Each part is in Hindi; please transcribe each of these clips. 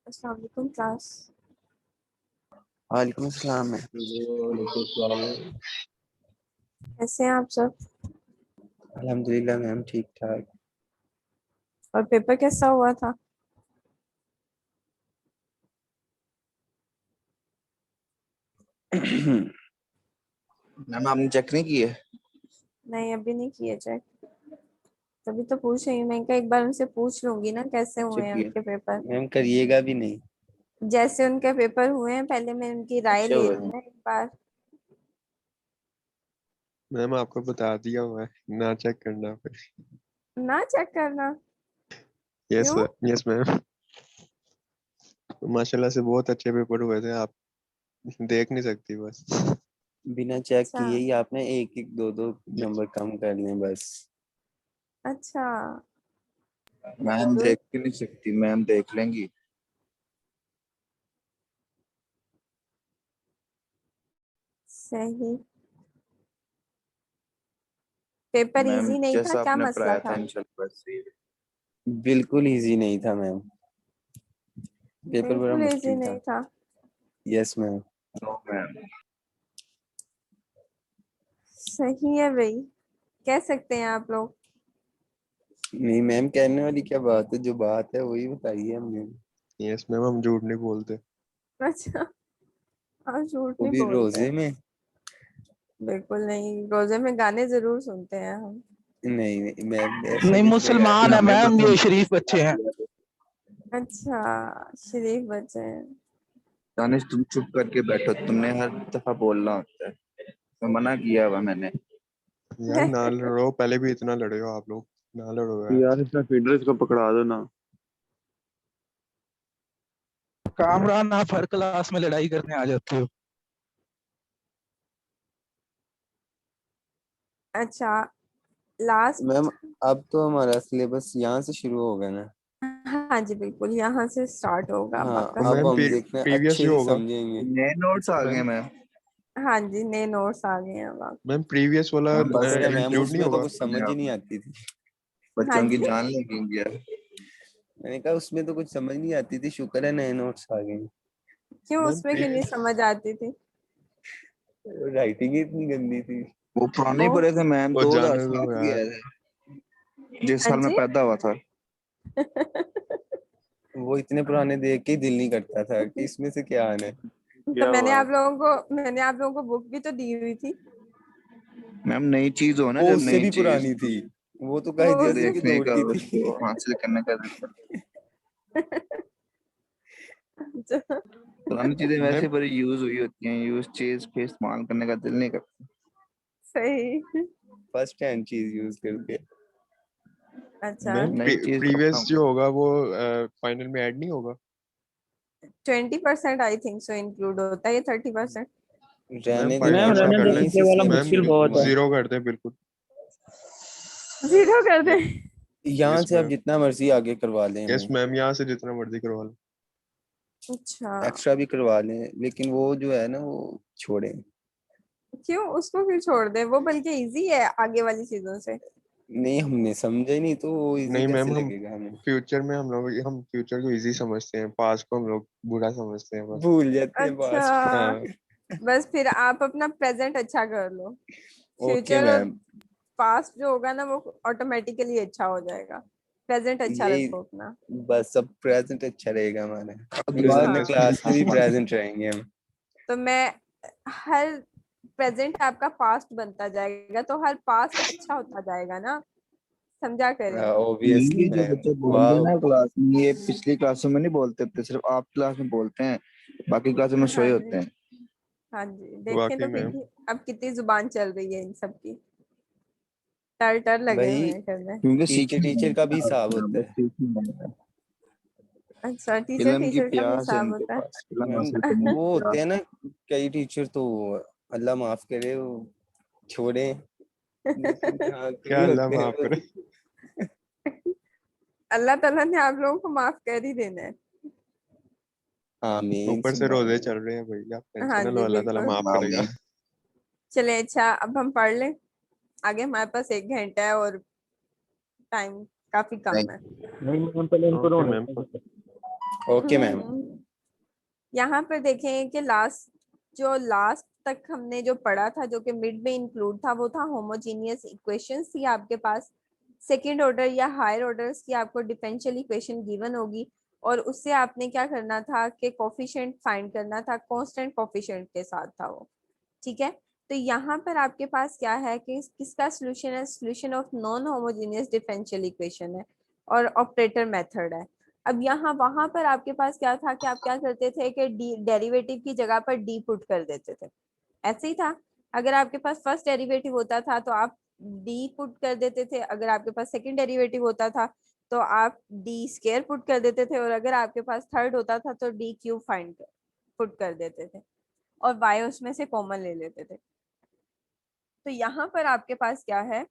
अस्सलाम वालेकुम क्लास। वालेकुम अस्सलाम। कैसे हैं आप सब? अल्हम्दुलिल्लाह मैम, ठीक ठाक। और पेपर कैसा हुआ था? मैम आपने चेक नहीं किए? नहीं, अभी नहीं किए चेक। तभी तो पूछ रही हूँ, मैं कहा एक बार उनसे पूछ लूंगी ना कैसे हुए चेक हैं किए उनके पेपर। मैम, करिएगा भी नहीं। जैसे उनके पेपर हुए हैं पहले मैं उनकी राय अच्छा ले हुआ लूँ है। ना एक बार। मैम आपको बता दिया हुआ है ना, चेक करना फिर। ना चेक करना? यस क्यों? यस मैम, माशाल्लाह से बहुत अच्छे पेपर हुए थे। आप देख नहीं सकती बस। बिना चेक अच्छा। किए ही आपने एक एक दो दो नंबर कम कर लें बस। अच्छा। Ma'am good. देख भी नहीं सकती, मैम देख लेंगी। सही। पेपर मैम इजी नहीं था, जैसा क्या आपने मसला पढ़ाया था था? इंशाल्लाह वैसे ही। बिल्कुल इजी नहीं था मैम, पेपर बड़ा बिल्कुल इजी मुश्किल नहीं था। था। Yes ma'am. No ma'am. सही है भाई, कह सकते हैं आप लोग। नहीं मैम, कहने वाली क्या बात है, जो बात है वही बताइए हमने। यस मैम, हम झूठ नहीं बोलते। अच्छा। आप झूठ वो नहीं भी बोलते? रोजे में। बिल्कुल नहीं, रोजे में गाने जरूर सुनते हैं हम। नहीं नहीं मैम, ऐसा नहीं, कुछ नहीं मुसलमान करते। है हमें मैम, पता ये नहीं शरीफ किसने बच्चे फोन हैं। किया था। अच्छा, शरीफ बच्चे हैं। दानिश तुम चुप करके बैठो, तुमने हर दफा बोलना होता है, तो मना किया हुआ मैंने। यार ना लड़ो, पहले भी इतना लड़े हो आप लोग, ना लड़ो यार। यार इसका फीडर इसको पकड़ा दो ना। कामरान, आप हर क्लास में लड़ाई करने आ जाते हो। अच्छा, लास्ट। मैम अब तो हमारा सिलेबस यहाँ से शुरू होगा ना। हाँ जी बिल्कुल, यहाँ से स्टार्ट होगा अब हाँ, आपका तो अब मैम हम सिलेबस। देखते हैं, प्रीवियस अच्छे जो से होगा। समझेंगे। नए नोट्स आ गए मैम मैम। हाँ जी, नए नोट्स आ गए हैं अब आप। मैम प्रीवियस वाला मैम बस शुक्र है मैम, इंक्लूड नहीं उसमें तो होगा? कुछ समझ ही नहीं आती थी। हाँ बच्चों की जी। जान लगेंगी यार। मैंने कहा उसमें तो कुछ समझ नहीं आती थी, शुक्र है नए नोट्स आ गए। क्यों, मैम उसमें क्यों नहीं समझ आती थी? राइटिंग ही इतनी गंदी थी। वो पुराने ओ। ही पढ़े थे मैम, वो जाने दो 2007 के यार। आए थे, जिस हाँ साल में जी। पैदा हुआ था। वो इतने पुराने देख के ही दिल नहीं करता था कि इसमें से क्या आना है। तो क्या बात। मैंने आप लोगों को बुक भी तो दी हुई थी। मैम नई चीज हो ना, वो जब उससे नई भी चीज पुरानी थी। वो तो वो कायदे अज़म की देखने का, लौटी थी। उसको हासिल करने का दिल करता है। अच्छा। पुरानी चीजें मैम वैसे बड़ी यूज हुई होती हैं, यूज चीज पे इस्तेमाल करने का दिल नहीं करता। सही। फर्स्ट हैंड चीज यूज करके। अच्छा। मैम नई चीज अपना। प्रीवियस जो होगा वो फाइनल में ऐड नहीं होगा? 20% आई थिंक सो इंक्लूड होता है, ये 30%। मैम रहने दे फाइनल मैम मैम, में रहने अब कर दो, लें। यहीं पिछले से वाला सिलेबस मैम मुश्किल शुरू बहुत है। करेंगे। जीरो कर दें बिल्कुल। जीरो कर दे। यहाँ यस से आप मैम। जितना मर्जी आगे करवा लें यस हमें, मैम, यहाँ से जितना मर्जी करवा लो। अच्छा। एक्स्ट्रा भी करवा लें, लेकिन वो जो है ना वो छोड़ें। क्यों, उसको क्यों छोड़ दे? वो बल्कि इजी है आगे वाली चीजों से। नहीं, हमने समझा ही नहीं तो वो इजी नहीं कैसे मैम, लगेगा हमें। हम फ्यूचर को इजी समझते हैं, पास्ट को हम लोग बुरा समझते हैं बस। भूल जाते हैं अच्छा, पास्ट को। हाँ। बस फिर आप अपना प्रेजेंट अच्छा कर लो। ओके फ्यूचर और मैम, पास्ट जो होगा ना वो ऑटोमेटिकली अच्छा हो जाएगा। प्रेजेंट अच्छा यही रखो अपना। बस, सब प्रेजेंट अच्छा रहेगा हमारा। बिल्कुल गुजरने हाँ, यस मैम। क्लास में भी प्रेजेंट रहेंगे हम। तो मैं हर प्रेजेंट आपका पास्ट बनता जाएगा तो हर पास्ट अच्छा होता जाएगा ना। समझा करें। ऑब्वियसली ये जो मैम। बच्चे बोलते हैं वाह। ना क्लास में, ये पिछली क्लासों में नहीं बोलते थे, सिर्फ आप क्लास में बोलते हैं, बाकी क्लासों में हाँ सोए होते जी। हैं। हाँ जी, देखें वाकई तो मैम। अब कितनी जुबान चल रही है इन सब की। टर टर लगे हुए भाई, हैं करने। क्योंकि टीचर सीखने टीचर का भी जाना हिसाब है, होता बस है। सीखने जाना है। अच्छा, टीचर इल्म की टीचर का भी प्यास है हिसाब इनके होता है। पास, इल्म मैम हासिल करने की वो होते प्यास। हैं ना कई टीचर तो, अल्लाह माफ करे वो छोड़े, लेकिन हाँ क्या कई अल्लाह होते हैं माफ करे। अल्लाह ताला ने आप लोगों को माफ कर ही देना है। आमीन ऊपर से सुम्मा रोजे आमीन। चल रहे हैं भाई, आप टेंशन हाँ ना लो, जी अल्लाह ताला बिल्कुल। माफ करेगा। आमीन। चले, अच्छा अब हम पढ़ लें। आगे हमारे पास 1 घंटा है और टाइम काफी कम है। नहीं मैम, पहले इनको ओके रोने मैम। दो। Okay ma'am. यहाँ पर देखें कि लास्ट तक हमने जो पढ़ा था, जो कि मिड में इंक्लूड था, वो था होमोजीनियस इक्वेशंस थी आपके पास। सेकंड ऑर्डर या हायर ऑर्डर्स की आपको डिफरेंशियल इक्वेशन गिवन होगी, और उससे आपने क्या करना था कि कोफिशिएंट फाइंड करना था, कांस्टेंट कोफिशिएंट के साथ था वो। ठीक है, तो यहाँ पर आपके पास क्या है कि किसका सोल्यूशन है, solution of non homogeneous differential equation है और ऑपरेटर मेथड है। अब यहाँ वहां पर आपके पास क्या था कि आप क्या करते थे कि डेरिवेटिव की जगह पर डी पुट कर देते थे, ऐसे ही था। अगर आपके पास फर्स्ट डेरिवेटिव होता था तो आप डी पुट कर देते थे, अगर आपके पास सेकंड डेरिवेटिव होता था तो आप डी स्क्वायर पुट कर देते थे, और अगर आपके पास थर्ड होता था तो डी क्यूब पुट कर देते थे, और वाई उसमें से कॉमन ले लेते थे। तो यहाँ पर आपके पास क्या है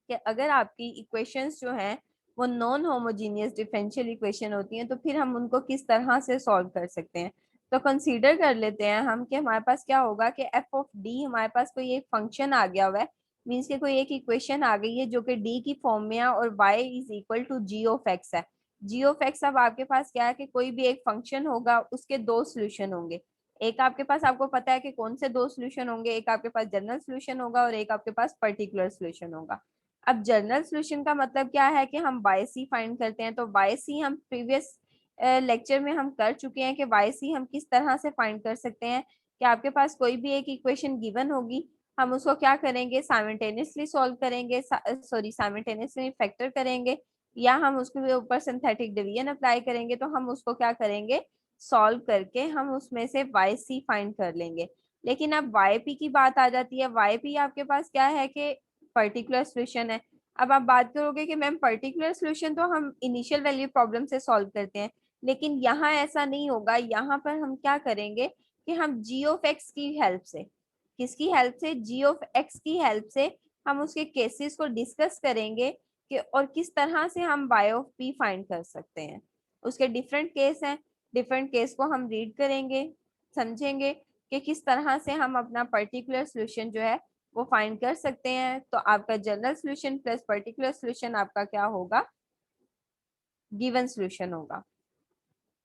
कि अगर आपकी इक्वेशंस जो हैं वो नॉन होमोजीनियस डिफरेंशियल इक्वेशन होती हैं, तो फिर हम उनको किस तरह से सॉल्व कर सकते हैं। तो कंसीडर कर लेते हैं हम कि हमारे पास क्या होगा कि एफ ऑफ डी, हमारे पास कोई एक फंक्शन आ गया हुआ है, मीन्स के कोई एक इक्वेशन आ गई है जो कि डी की फॉर्म में है, और y is equal to g of x है। जी ऑफ एक्स, अब आपके पास क्या है कि कोई भी एक फंक्शन होगा, उसके दो सोल्यूशन होंगे। एक आपके पास, आपको पता है कि कौन से दो सोल्यूशन होंगे, एक आपके पास जनरल सोल्यूशन होगा और एक आपके पास पर्टिकुलर सोल्यूशन होगा। अब जनरल सोल्यूशन का मतलब क्या है कि हम वाई सी फाइंड करते हैं। तो वाई सी हम प्रीवियस लेक्चर में हम कर चुके हैं कि वाई सी हम किस तरह से फाइंड कर सकते हैं कि आपके पास कोई भी एक इक्वेशन गिवन होगी, हम उसको क्या करेंगे, साइमल्टेनियसली सॉल्व करेंगे, साइमल्टेनियसली फैक्टर करेंगे, या हम उसके ऊपर सिंथेटिक डिवीजन अप्लाई करेंगे। तो हम उसको क्या करेंगे, सॉल्व करके हम उसमें से वाई सी फाइंड कर लेंगे। लेकिन अब वाई पी की बात आ जाती है। वाई पी आपके पास क्या है कि पर्टिकुलर सोल्यूशन है। अब आप बात करोगे कि मैम पर्टिकुलर सोल्यूशन तो हम इनिशियल वैल्यू प्रॉब्लम से सॉल्व करते हैं, लेकिन यहाँ ऐसा नहीं होगा। यहाँ पर हम क्या करेंगे कि हम जी ऑफ एक्स की हेल्प से, किसकी हेल्प से, जी ऑफ एक्स की हेल्प से हम उसके केसेस को डिस्कस करेंगे कि और किस तरह से हम वाई ऑफ पी फाइंड कर सकते हैं। उसके डिफरेंट केस हैं, डिफरेंट केस को हम रीड करेंगे, समझेंगे कि किस तरह से हम अपना पर्टिकुलर सोल्यूशन जो है वो फाइंड कर सकते हैं। तो आपका general solution plus particular solution आपका क्या होगा, गिवन सोल्यूशन होगा।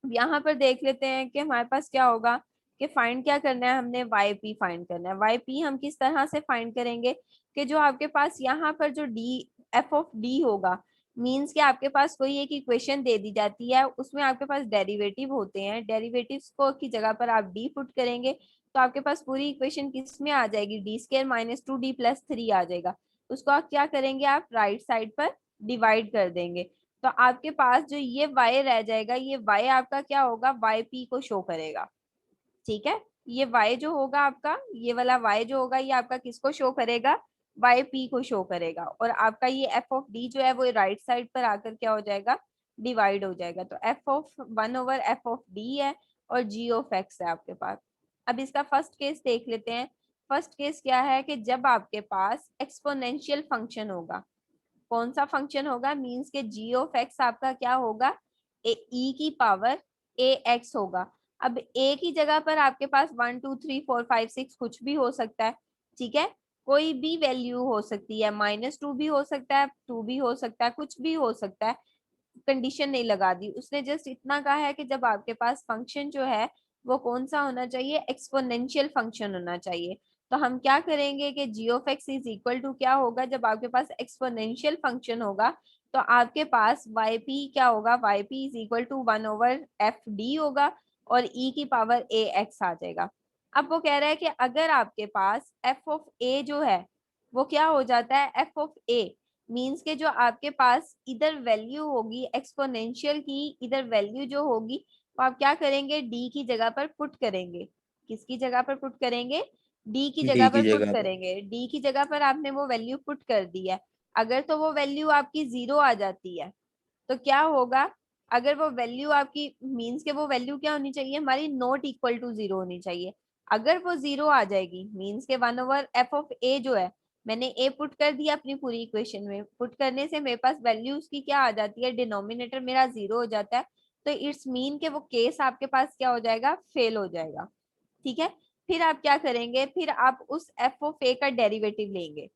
यहाँ पर देख लेते हैं कि हमारे पास क्या होगा कि फाइंड क्या करना है, हमने वाई पी फाइंड करना है। वाई पी हम किस तरह से फाइंड करेंगे कि जो आपके पास यहाँ पर जो डी एफ ऑफ डी होगा, मींस कि आपके पास कोई एक इक्वेशन दे दी जाती है, उसमें आपके पास डेरिवेटिव होते हैं, डेरिवेटिव्स को की जगह पर आप डी पुट करेंगे तो आपके पास पूरी इक्वेशन किस में आ जाएगी, D square minus 2d plus 3 आ जाएगा। उसको आप क्या करेंगे, आप राइट साइड पर डिवाइड कर देंगे, तो आपके पास जो ये y रह जाएगा, ये y आपका क्या होगा, yp को शो करेगा। ठीक है, ये y जो होगा आपका, ये वाला y जो होगा, ये आपका किसको शो करेगा, yp को शो करेगा। और आपका ये f ऑफ d जो है वो राइट साइड पर आकर क्या हो जाएगा, डिवाइड हो जाएगा। तो f of 1 over f of d है और g ऑफ x है आपके पास। अब इसका फर्स्ट केस देख लेते हैं। फर्स्ट केस क्या है कि जब आपके पास एक्सपोनेंशियल फंक्शन होगा, कौन सा फंक्शन होगा, मींस के जी ऑफ एक्स आपका क्या होगा, ई की पावर ए एक्स होगा। अब ए की जगह पर आपके पास 1 2 3 4 5 6 कुछ भी हो सकता है। ठीक है, कोई भी वैल्यू हो सकती है, -2 भी हो सकता है, 2 भी हो सकता है, कुछ भी हो सकता है, कंडीशन नहीं लगा दी उसने, जस्ट इतना कहा है कि जब आपके पास फंक्शन जो है वो कौन सा होना चाहिए, एक्सपोनेंशियल फंक्शन होना चाहिए। तो हम क्या करेंगे कि g of x is equal to क्या होगा, जब आपके पास एक्सपोनेंशियल फंक्शन होगा तो आपके पास वाई पी क्या होगा, y p is equal to 1 over f d होगा और ई की पावर ए एक्स आ जाएगा। अब वो कह रहा है कि अगर आपके पास एफ ऑफ ए जो है वो क्या हो जाता है, एफ ऑफ ए मींस के जो आपके पास इधर वैल्यू होगी एक्सपोनेंशियल की, इधर वैल्यू जो होगी तो आप क्या करेंगे, डी की जगह पर पुट करेंगे। किसकी जगह पर पुट करेंगे, डी की जगह डी पर की पुट जगह पे। करेंगे। डी की जगह पर आपने वो वैल्यू पुट कर दी है। अगर तो वो वैल्यू आपकी 0 आ जाती है तो क्या होगा, अगर वो वैल्यू आपकी मींस के वो वैल्यू क्या होनी चाहिए हमारी, नॉट इक्वल टू 0 होनी चाहिए। अगर वो 0 आ जाएगी मींस के 1 ओवर एफ ऑफ ए जो है, मैंने ए पुट कर दिया अपनी पूरी इक्वेशन में, पुट करने से मेरे पास वैल्यू उसकी क्या आ जाती है, डिनोमिनेटर मेरा 0 हो जाता है। तो इट्स मीन के वो केस आपके पास क्या हो जाएगा, फेल हो जाएगा। ठीक है, फिर आप क्या करेंगे, फिर आप उस एफ ऑफ ए का डेरिवेटिव लेंगे,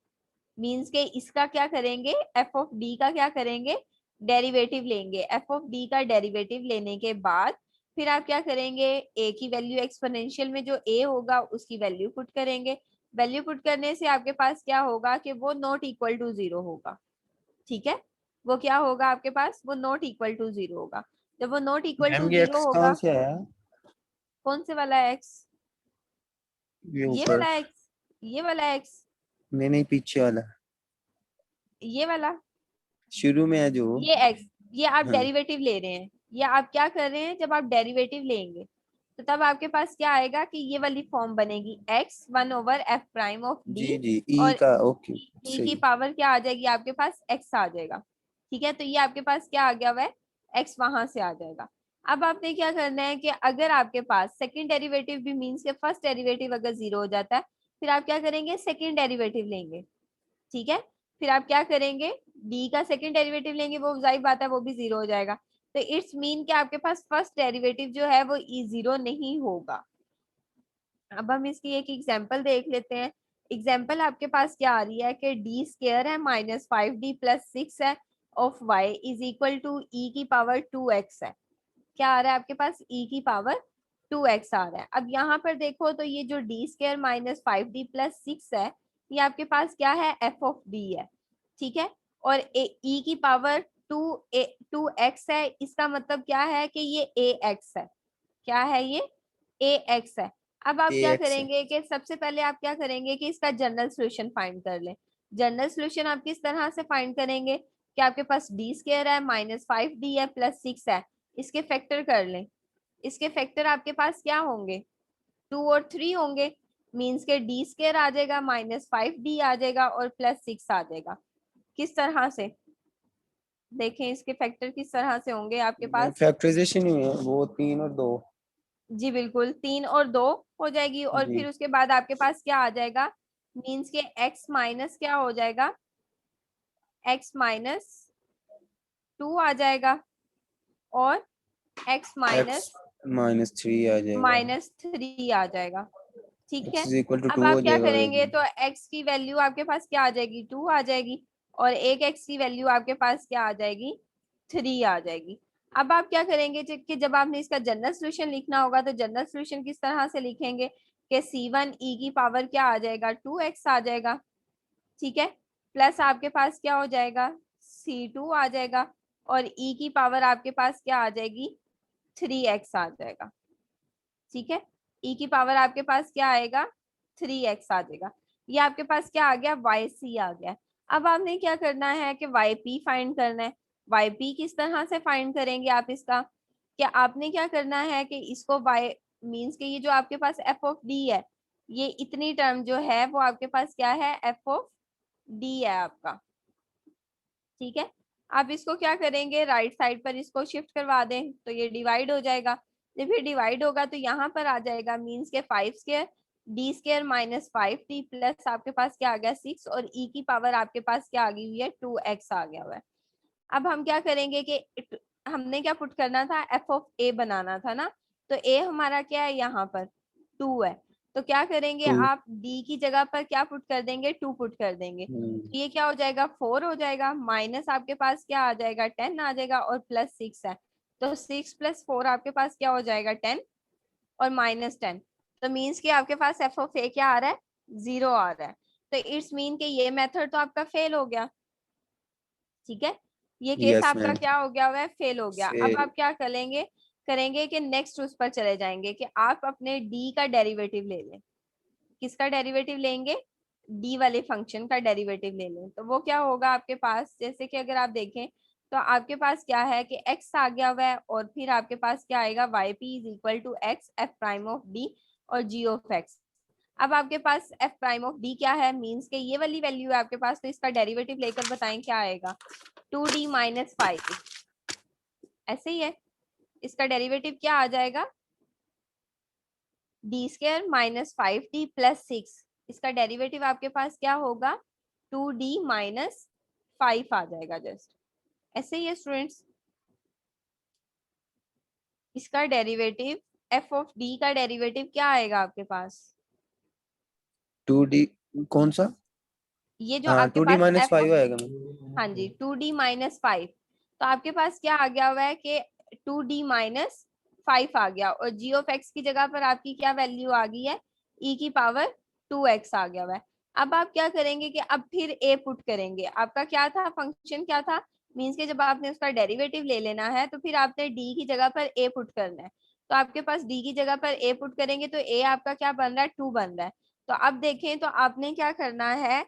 मींस के इसका क्या करेंगे, एफ ऑफ डी का क्या करेंगे, डेरिवेटिव लेंगे, एफ ऑफ डी का डेरिवेटिव लेने के बाद फिर आप क्या करेंगे, ए की वैल्यू एक्सपोनेंशियल में जो ए होगा उसकी वैल्यू पुट करेंगे। वैल्यू पुट करने से आपके पास क्या होगा कि वो नॉट इक्वल टू 0 होगा। ठीक है, वो क्या होगा आपके पास, वो नॉट इक्वल टू 0 होगा। जब वो नॉट इक्वल टू मैम ये 0 x कहाँ होगा, से आया? कौन से वाला एक्स, ये ये ऊपर, वाला एक्स, ये वाला एक्स, नहीं पीछे वाला, ये वाला, शुरू में है जो। ये एक्स, ये आप हाँ डेरिवेटिव ले रहे हैं। ये आप क्या कर रहे हैं, जब आप डेरिवेटिव लेंगे तो तब आपके पास क्या आएगा कि ये वाली फॉर्म बनेगी x 1/f' ऑफ d, जी जी, और ई का, ओके e की सही। पावर क्या आ जाएगी आपके पास, x आ जाएगा। ठीक है, तो ये आपके पास क्या आ गया हुआ है, x वहां से आ जाएगा। अब आपने क्या करना है कि अगर आपके पास सेकंड डेरिवेटिव भी मींस के फर्स्ट डेरिवेटिव अगर 0 हो जाता है, फिर आप क्या करेंगे, सेकंड डेरिवेटिव लेंगे। ठीक है, फिर आप क्या करेंगे, डी का सेकंड डेरिवेटिव लेंगे, वो जाहिर बात है वो भी 0 हो जाएगा। तो इट्स मीन कि आपके पास फर्स्ट डेरिवेटिव जो है वो ई 0 नहीं होगा। अब हम इसकी एक एग्जांपल देख लेते हैं। एग्जांपल आपके पास क्या आ रही है कि डी स्क्वायर है -5d+6 है of y is equal to e की पावर 2x है। क्या आ रहा है आपके पास, ई की पावर 2x आ रहा है। अब यहाँ पर देखो तो ये जो डी स्क्वायर -5d+6 है, ये आपके पास क्या है, एफ ऑफ डी है। ठीक है, और ई की पावर 2x है, इसका मतलब क्या है कि ये ए एक्स है। क्या है ये, ए एक्स है। अब आप क्या ax है। करेंगे कि सबसे पहले आप क्या करेंगे कि इसका जनरल सोल्यूशन फाइंड कर लें। जनरल सोल्यूशन आप किस तरह से फाइंड करेंगे कि आपके पास डी स्क्वायर है -5d है +6 है, इसके फैक्टर कर लें। इसके फैक्टर आपके पास क्या होंगे, 2 और 3 होंगे। मीन्स के डी स्क्वायर आ जाएगा -5d आ जाएगा और +6 आ जाएगा। किस तरह से देखें, इसके फैक्टर किस तरह से होंगे आपके पास। फैक्टराइजेशन हुई है वो, 3 और 2। जी बिल्कुल, 3 और 2 हो जाएगी, और जी फिर उसके बाद आपके पास क्या आ जाएगा, मीन्स के x माइनस क्या हो जाएगा, x-2 आ जाएगा, और x x -3 आ जाएगा, -3 आ जाएगा। ठीक है, x इज इक्वल टू अब 2 आप हो क्या जाएगा करेंगे, ये। तो x की वैल्यू आपके पास क्या आ जाएगी, 2 आ जाएगी, और एक x की वैल्यू आपके पास क्या आ जाएगी, 3 आ जाएगी। अब आप क्या करेंगे कि जब आपने इसका जनरल सोल्यूशन लिखना होगा तो जनरल सोल्यूशन किस तरह से लिखेंगे कि c1 e की पावर क्या आ जाएगा, 2x आ जाएगा। ठीक है, प्लस आपके पास क्या हो जाएगा, c2 आ जाएगा, और e की पावर आपके पास क्या आ जाएगी, 3x आ जाएगा। ठीक है, e की पावर आपके पास क्या आएगा, 3x आ जाएगा। ये आपके पास क्या आ गया, yc आ गया। अब आपने क्या करना है कि yp फाइंड करना है। yp किस तरह से फाइंड करेंगे आप इसका, क्या आपने क्या करना है कि इसको y मींस के ये जो आपके पास f ऑफ d है, ये इतनी टर्म जो है वो आपके पास क्या है, f ऑफ d है आपका। ठीक है, आप इसको क्या करेंगे, राइट साइड पर इसको शिफ्ट करवा दें तो ये डिवाइड हो जाएगा। जब ये डिवाइड होगा तो यहाँ पर आ जाएगा मीन्स के 5 square D square -5d plus आपके पास क्या आ गया 6, और e की पावर आपके पास क्या आ गई हुई है, 2x आ गया हुआ है। अब हम क्या करेंगे कि हमने क्या पुट करना था, एफ ऑफ ए बनाना था ना, तो ए हमारा क्या है, यहाँ पर 2 है। तो क्या करेंगे 2। आप, डी की जगह पर क्या पुट कर देंगे, 2 पुट कर देंगे। तो ये क्या हो जाएगा, 4 हो जाएगा, माइनस आपके पास क्या आ जाएगा, 10 आ जाएगा, और +6 है। तो 6 + 4 आपके पास क्या हो जाएगा, 10, और -10। तो मीन्स कि आपके पास एफ ऑफ ए क्या आ रहा है, 0 आ रहा है। तो इट्स मीन कि ये मेथड तो आपका फेल हो गया। ठीक है, ये केस यस आपका मैम। क्या हो गया हुआ है, फेल हो गया। अब फिर आप क्या करेंगे, कि नेक्स्ट उस पर चले जाएंगे कि आप अपने डी का डेरिवेटिव ले लें। किसका डेरिवेटिव लेंगे, डी वाले फंक्शन का डेरिवेटिव ले लें। तो वो क्या होगा आपके पास, जैसे कि अगर आप देखें तो आपके पास क्या है कि x आ गया हुआ है, और फिर आपके पास क्या आएगा, yp is equal to x f' of d और g ऑफ x। अब आपके पास f प्राइम ऑफ d क्या है, मींस के ये वाली वैल्यू है आपके पास, तो इसका डेरिवेटिव लेकर बताएं क्या आएगा, 2d - 5, ऐसे ही है। इसका डेरिवेटिव क्या आ जाएगा, डी स्क्वायर -5d + 6, इसका डेरिवेटिव आपके पास क्या होगा, 2d - 5 आ जाएगा जस्ट, ऐसे ही है स्टूडेंट्स। इसका डेरिवेटिव f ऑफ d का डेरिवेटिव क्या आएगा आपके पास, 2d कौन सा? ये जो हाँ आपके 2d पास f -5 ऑफ, आएगा मैम। हाँ जी 2d - 5, तो आपके पास क्या आ गया हुआ है कि 2d माइनस 5 आ गया, और g ऑफ x की जगह पर आपकी क्या वैल्यू आ गई है, e की पावर 2x आ गया हुआ है। अब आप क्या करेंगे कि अब फिर a पुट करेंगे। आपका क्या था, फंक्शन क्या था, मीन्स के जब आपने उसका डेरिवेटिव ले लेना है तो फिर आपने d की जगह पर a पुट करना है। तो आपके पास d की जगह पर a पुट करेंगे तो a आपका क्या बन रहा है, 2 बन रहा है। तो अब देखें तो आपने क्या करना है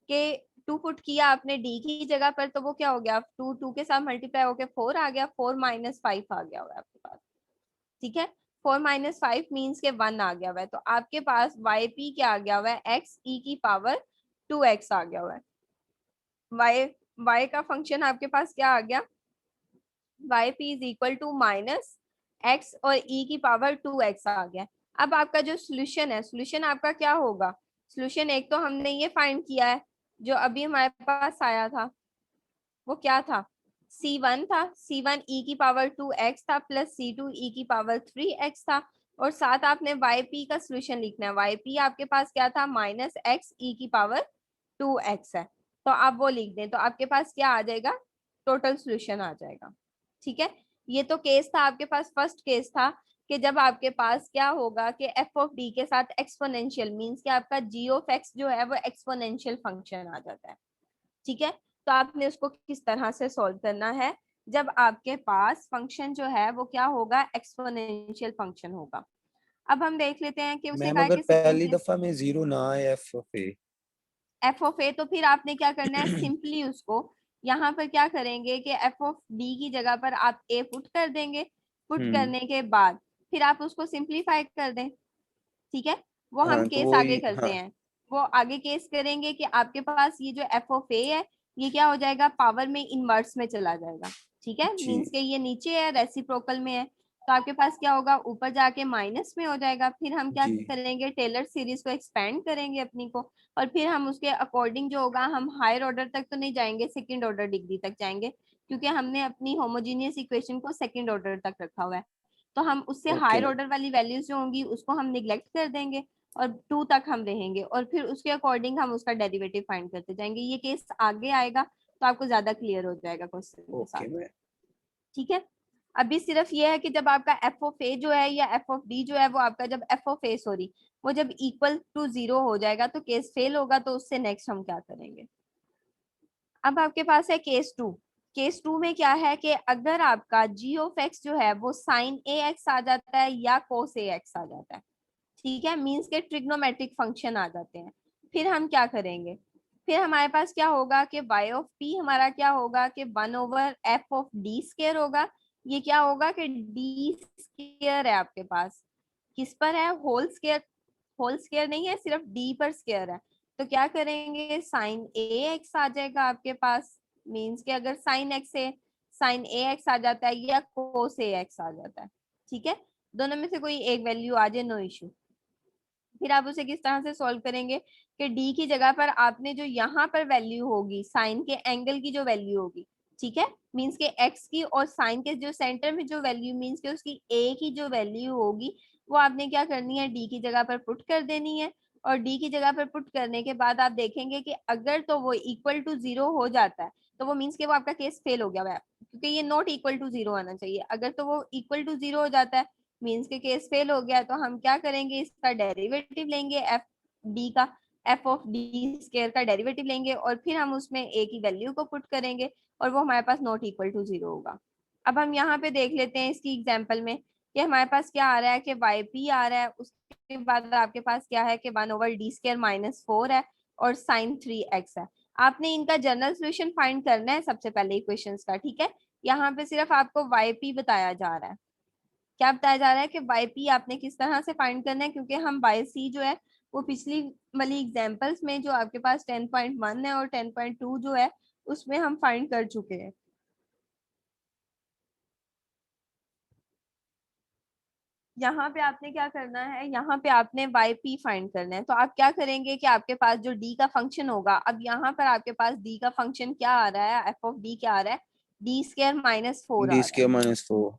कि 2 पुट किया आपने d की जगह पर, तो वो क्या हो गया, 2 2 के साथ मल्टीप्लाई होके 4 आ गया, 4 माइनस 5 आ गया हुआ है आपके पास। ठीक है, 4 माइनस 5 मीन्स के 1 आ गया हुआ है। तो आपके पास yp क्या आ गया हुआ है, x e की पावर 2x आ गया हुआ है। y का फंक्शन आपके पास क्या आ गया, yp is equal to minus x और e की पावर 2x आ गया। अब आपका जो सोल्यूशन है, सोल्यूशन आपका क्या होगा, सोल्यूशन एक तो हमने ये फाइंड किया है जो अभी हमारे पास आया था, वो क्या था, c1 था, c1 e की पावर 2x था प्लस c2 e की पावर 3x था, और साथ आपने yp का सोल्यूशन लिखना है। yp आपके पास क्या था, माइनस x e की पावर 2x है, तो आप वो लिख दें तो आपके पास क्या आ जाएगा, टोटल सोल्यूशन आ जाएगा। ठीक है, ये तो केस था आपके पास, फर्स्ट केस था कि जब आपके पास क्या होगा कि f ऑफ d के साथ एक्सपोनेंशियल मींस कि आपका g ऑफ x जो है वो एक्सपोनेंशियल फंक्शन आ जाता है। ठीक है, तो आपने उसको किस तरह से सॉल्व करना है, जब आपके पास फंक्शन जो है वो क्या होगा, एक्सपोनेंशियल फंक्शन होगा। अब हम देख लेते हैं कि उसने मैम कहा अगर कि पहली सेकंड दफा में 0 ना आए f of a, f of a, तो फिर आपने क्या करना है, सिंपली उसको यहाँ पर क्या करेंगे कि एफ ऑफ डी की जगह पर आप ए पुट कर देंगे, पुट करने के बाद फिर आप उसको सिंप्लीफाई कर दें। ठीक है, वो हम हाँ तो केस आगे वही, करते हाँ हैं, वो आगे केस करेंगे कि आपके पास ये जो एफ ऑफ ए है ये क्या हो जाएगा, पावर में इनवर्स में चला जाएगा। ठीक है, जी मींस के ये नीचे है, रेसिप्रोकल में है, तो आपके पास क्या होगा, ऊपर जाके माइनस में हो जाएगा। फिर हम क्या जी करेंगे, टेलर सीरीज को एक्सपेंड करेंगे अपनी को, और फिर हम उसके अकॉर्डिंग जो होगा, हम हायर ऑर्डर तक तो नहीं जाएंगे, सेकेंड ऑर्डर डिग्री तक जाएंगे, क्योंकि हमने अपनी होमोजीनियस इक्वेशन को सेकेंड ऑर्डर तक रखा हुआ है। तो हम उससे ओके हायर मैम, ऑर्डर वाली वैल्यूज जो होंगी उसको हम निग्लेक्ट कर देंगे, और 2 तक हम रहेंगे, और फिर उसके अकॉर्डिंग हम उसका डेरिवेटिव फाइंड करते जाएंगे। ये केस आगे आएगा तो आपको ज्यादा क्लियर हो जाएगा क्वेश्चन के साथ। ओके मैम, ठीक है, अभी सिर्फ ये है कि जब आपका एफ ऑफ ए जो है या एफ ऑफ डी जो है वो आपका जब एफ ऑफ ए सॉरी वो जब इक्वल टू 0 हो जाएगा तो केस फेल होगा, तो उससे नेक्स्ट हम क्या करेंगे। अब आपके पास है केस 2। केस 2 में क्या है कि अगर आपका g ऑफ x जो है वो sin ax आ जाता है या cos ax आ जाता है, ठीक है, मींस के ट्रिग्नोमेट्रिक फंक्शन आ जाते हैं, फिर हम क्या करेंगे, फिर हमारे पास क्या होगा कि y ऑफ p हमारा क्या होगा कि 1 over f of d square होगा। ये क्या होगा कि d स्क्वायर है आपके पास, किस पर है, होल स्क्वायर नहीं है, सिर्फ d पर स्क्वायर है। तो क्या करेंगे, साइन ए एक्स आ जाएगा आपके पास, मींस के अगर साइन एक्स है, साइन ए एक्स आ जाता है या कोस ए एक्स आ जाता है। ठीक है, दोनों में से कोई एक वैल्यू आ जाए, नो इशू। फिर आप उसे किस तरह से सॉल्व करेंगे कि डी की जगह पर आपने जो यहाँ पर वैल्यू होगी साइन के एंगल की जो वैल्यू होगी, ठीक है, मींस के एक्स की, और साइन के जो सेंटर में जो वैल्यू मींस के उसकी ए की जो वैल्यू होगी वो आपने क्या करनी है, डी की जगह पर पुट कर देनी है। और डी की जगह पर पुट करने के बाद आप देखेंगे कि अगर तो वो इक्वल टू 0 हो जाता है तो वो मीन्स के वो आपका केस फेल हो गया है, क्योंकि ये नॉट इक्वल टू 0 आना चाहिए। अगर तो वो इक्वल टू 0 हो जाता है मीन्स के केस फेल हो गया, तो हम क्या करेंगे, इसका डेरिवेटिव लेंगे, एफ डी का, एफ ऑफ डी स्क्वायर का डेरिवेटिव लेंगे, और फिर हम उसमें ए की वैल्यू को पुट करेंगे और वो हमारे पास नॉट इक्वल टू 0 होगा। अब हम यहाँ पे देख लेते हैं इसकी एग्जाम्पल में कि हमारे पास क्या आ रहा है कि वाई पी आ रहा है, उसके बाद आपके पास क्या है कि 1 ओवर डी स्क्वायर माइनस 4 है और साइन 3x है। आपने इनका जनरल सोल्यूशन फाइंड करना है सबसे पहले इक्वेशंस का। ठीक है, यहाँ पे सिर्फ आपको वाई पी बताया जा रहा है, क्या बताया जा रहा है कि वाई पी आपने किस तरह से फाइंड करना है, क्योंकि हम वाई सी जो है वो पिछली वाली एग्जांपल्स में जो आपके पास 10.1 है और 10.2 जो है उसमें हम फाइंड कर चुके हैं। यहाँ पे आपने क्या करना है, यहाँ पे आपने वाई पी फाइंड करना है। तो आप क्या करेंगे कि आपके पास जो डी का फंक्शन होगा, अब यहाँ पर आपके पास डी का फंक्शन क्या आ रहा है, एफ ऑफ डी क्या आ रहा है, डी स्क्वायर माइनस 4 आ डी रहा है। स्क्वायर माइनस 4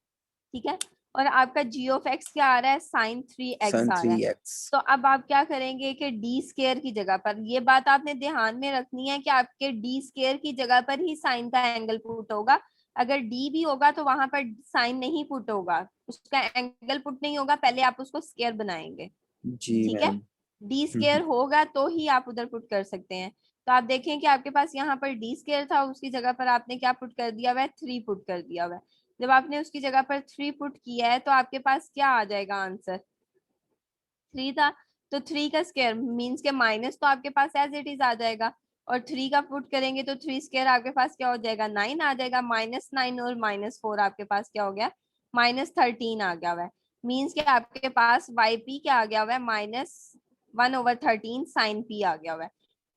ठीक है, और आपका g ऑफ x क्या आ रहा है, साइन 3x sin आ रहा है। 3x। तो अब आप क्या करेंगे कि डी स्क्वायर की जगह पर, ये बात आपने ध्यान में रखनी है कि आपके डी स्क्वायर की जगह पर ही साइन का एंगल पुट होगा, अगर डी भी होगा तो वहां पर साइन नहीं पुट होगा, उसका एंगल पुट नहीं होगा, पहले आप उसको स्क्वायर बनाएंगे। जी ठीक है, मैम। डी स्क्वायर होगा तो ही आप उधर पुट कर सकते हैं। तो आप देखें कि आपके पास यहाँ पर डी स्क्वायर था, उसकी जगह पर आपने क्या पुट कर दिया हुआ है, 3 पुट कर दिया हुआ है। जब आपने उसकी जगह पर 3 पुट किया है तो आपके पास क्या आ जाएगा आंसर, 3 था, तो 3 का स्क्वायर मीन्स के माइनस तो आपके पास एज इट इज आ जाएगा, और 3 का पुट करेंगे तो 3 स्क्वायर आपके पास क्या हो जाएगा, 9 आ जाएगा। -9 और -4 आपके पास क्या हो गया, -13 आ गया हुआ है। मीन्स के आपके पास वाई पी क्या आ गया हुआ है, -1/13 साइन पी आ गया हुआ है।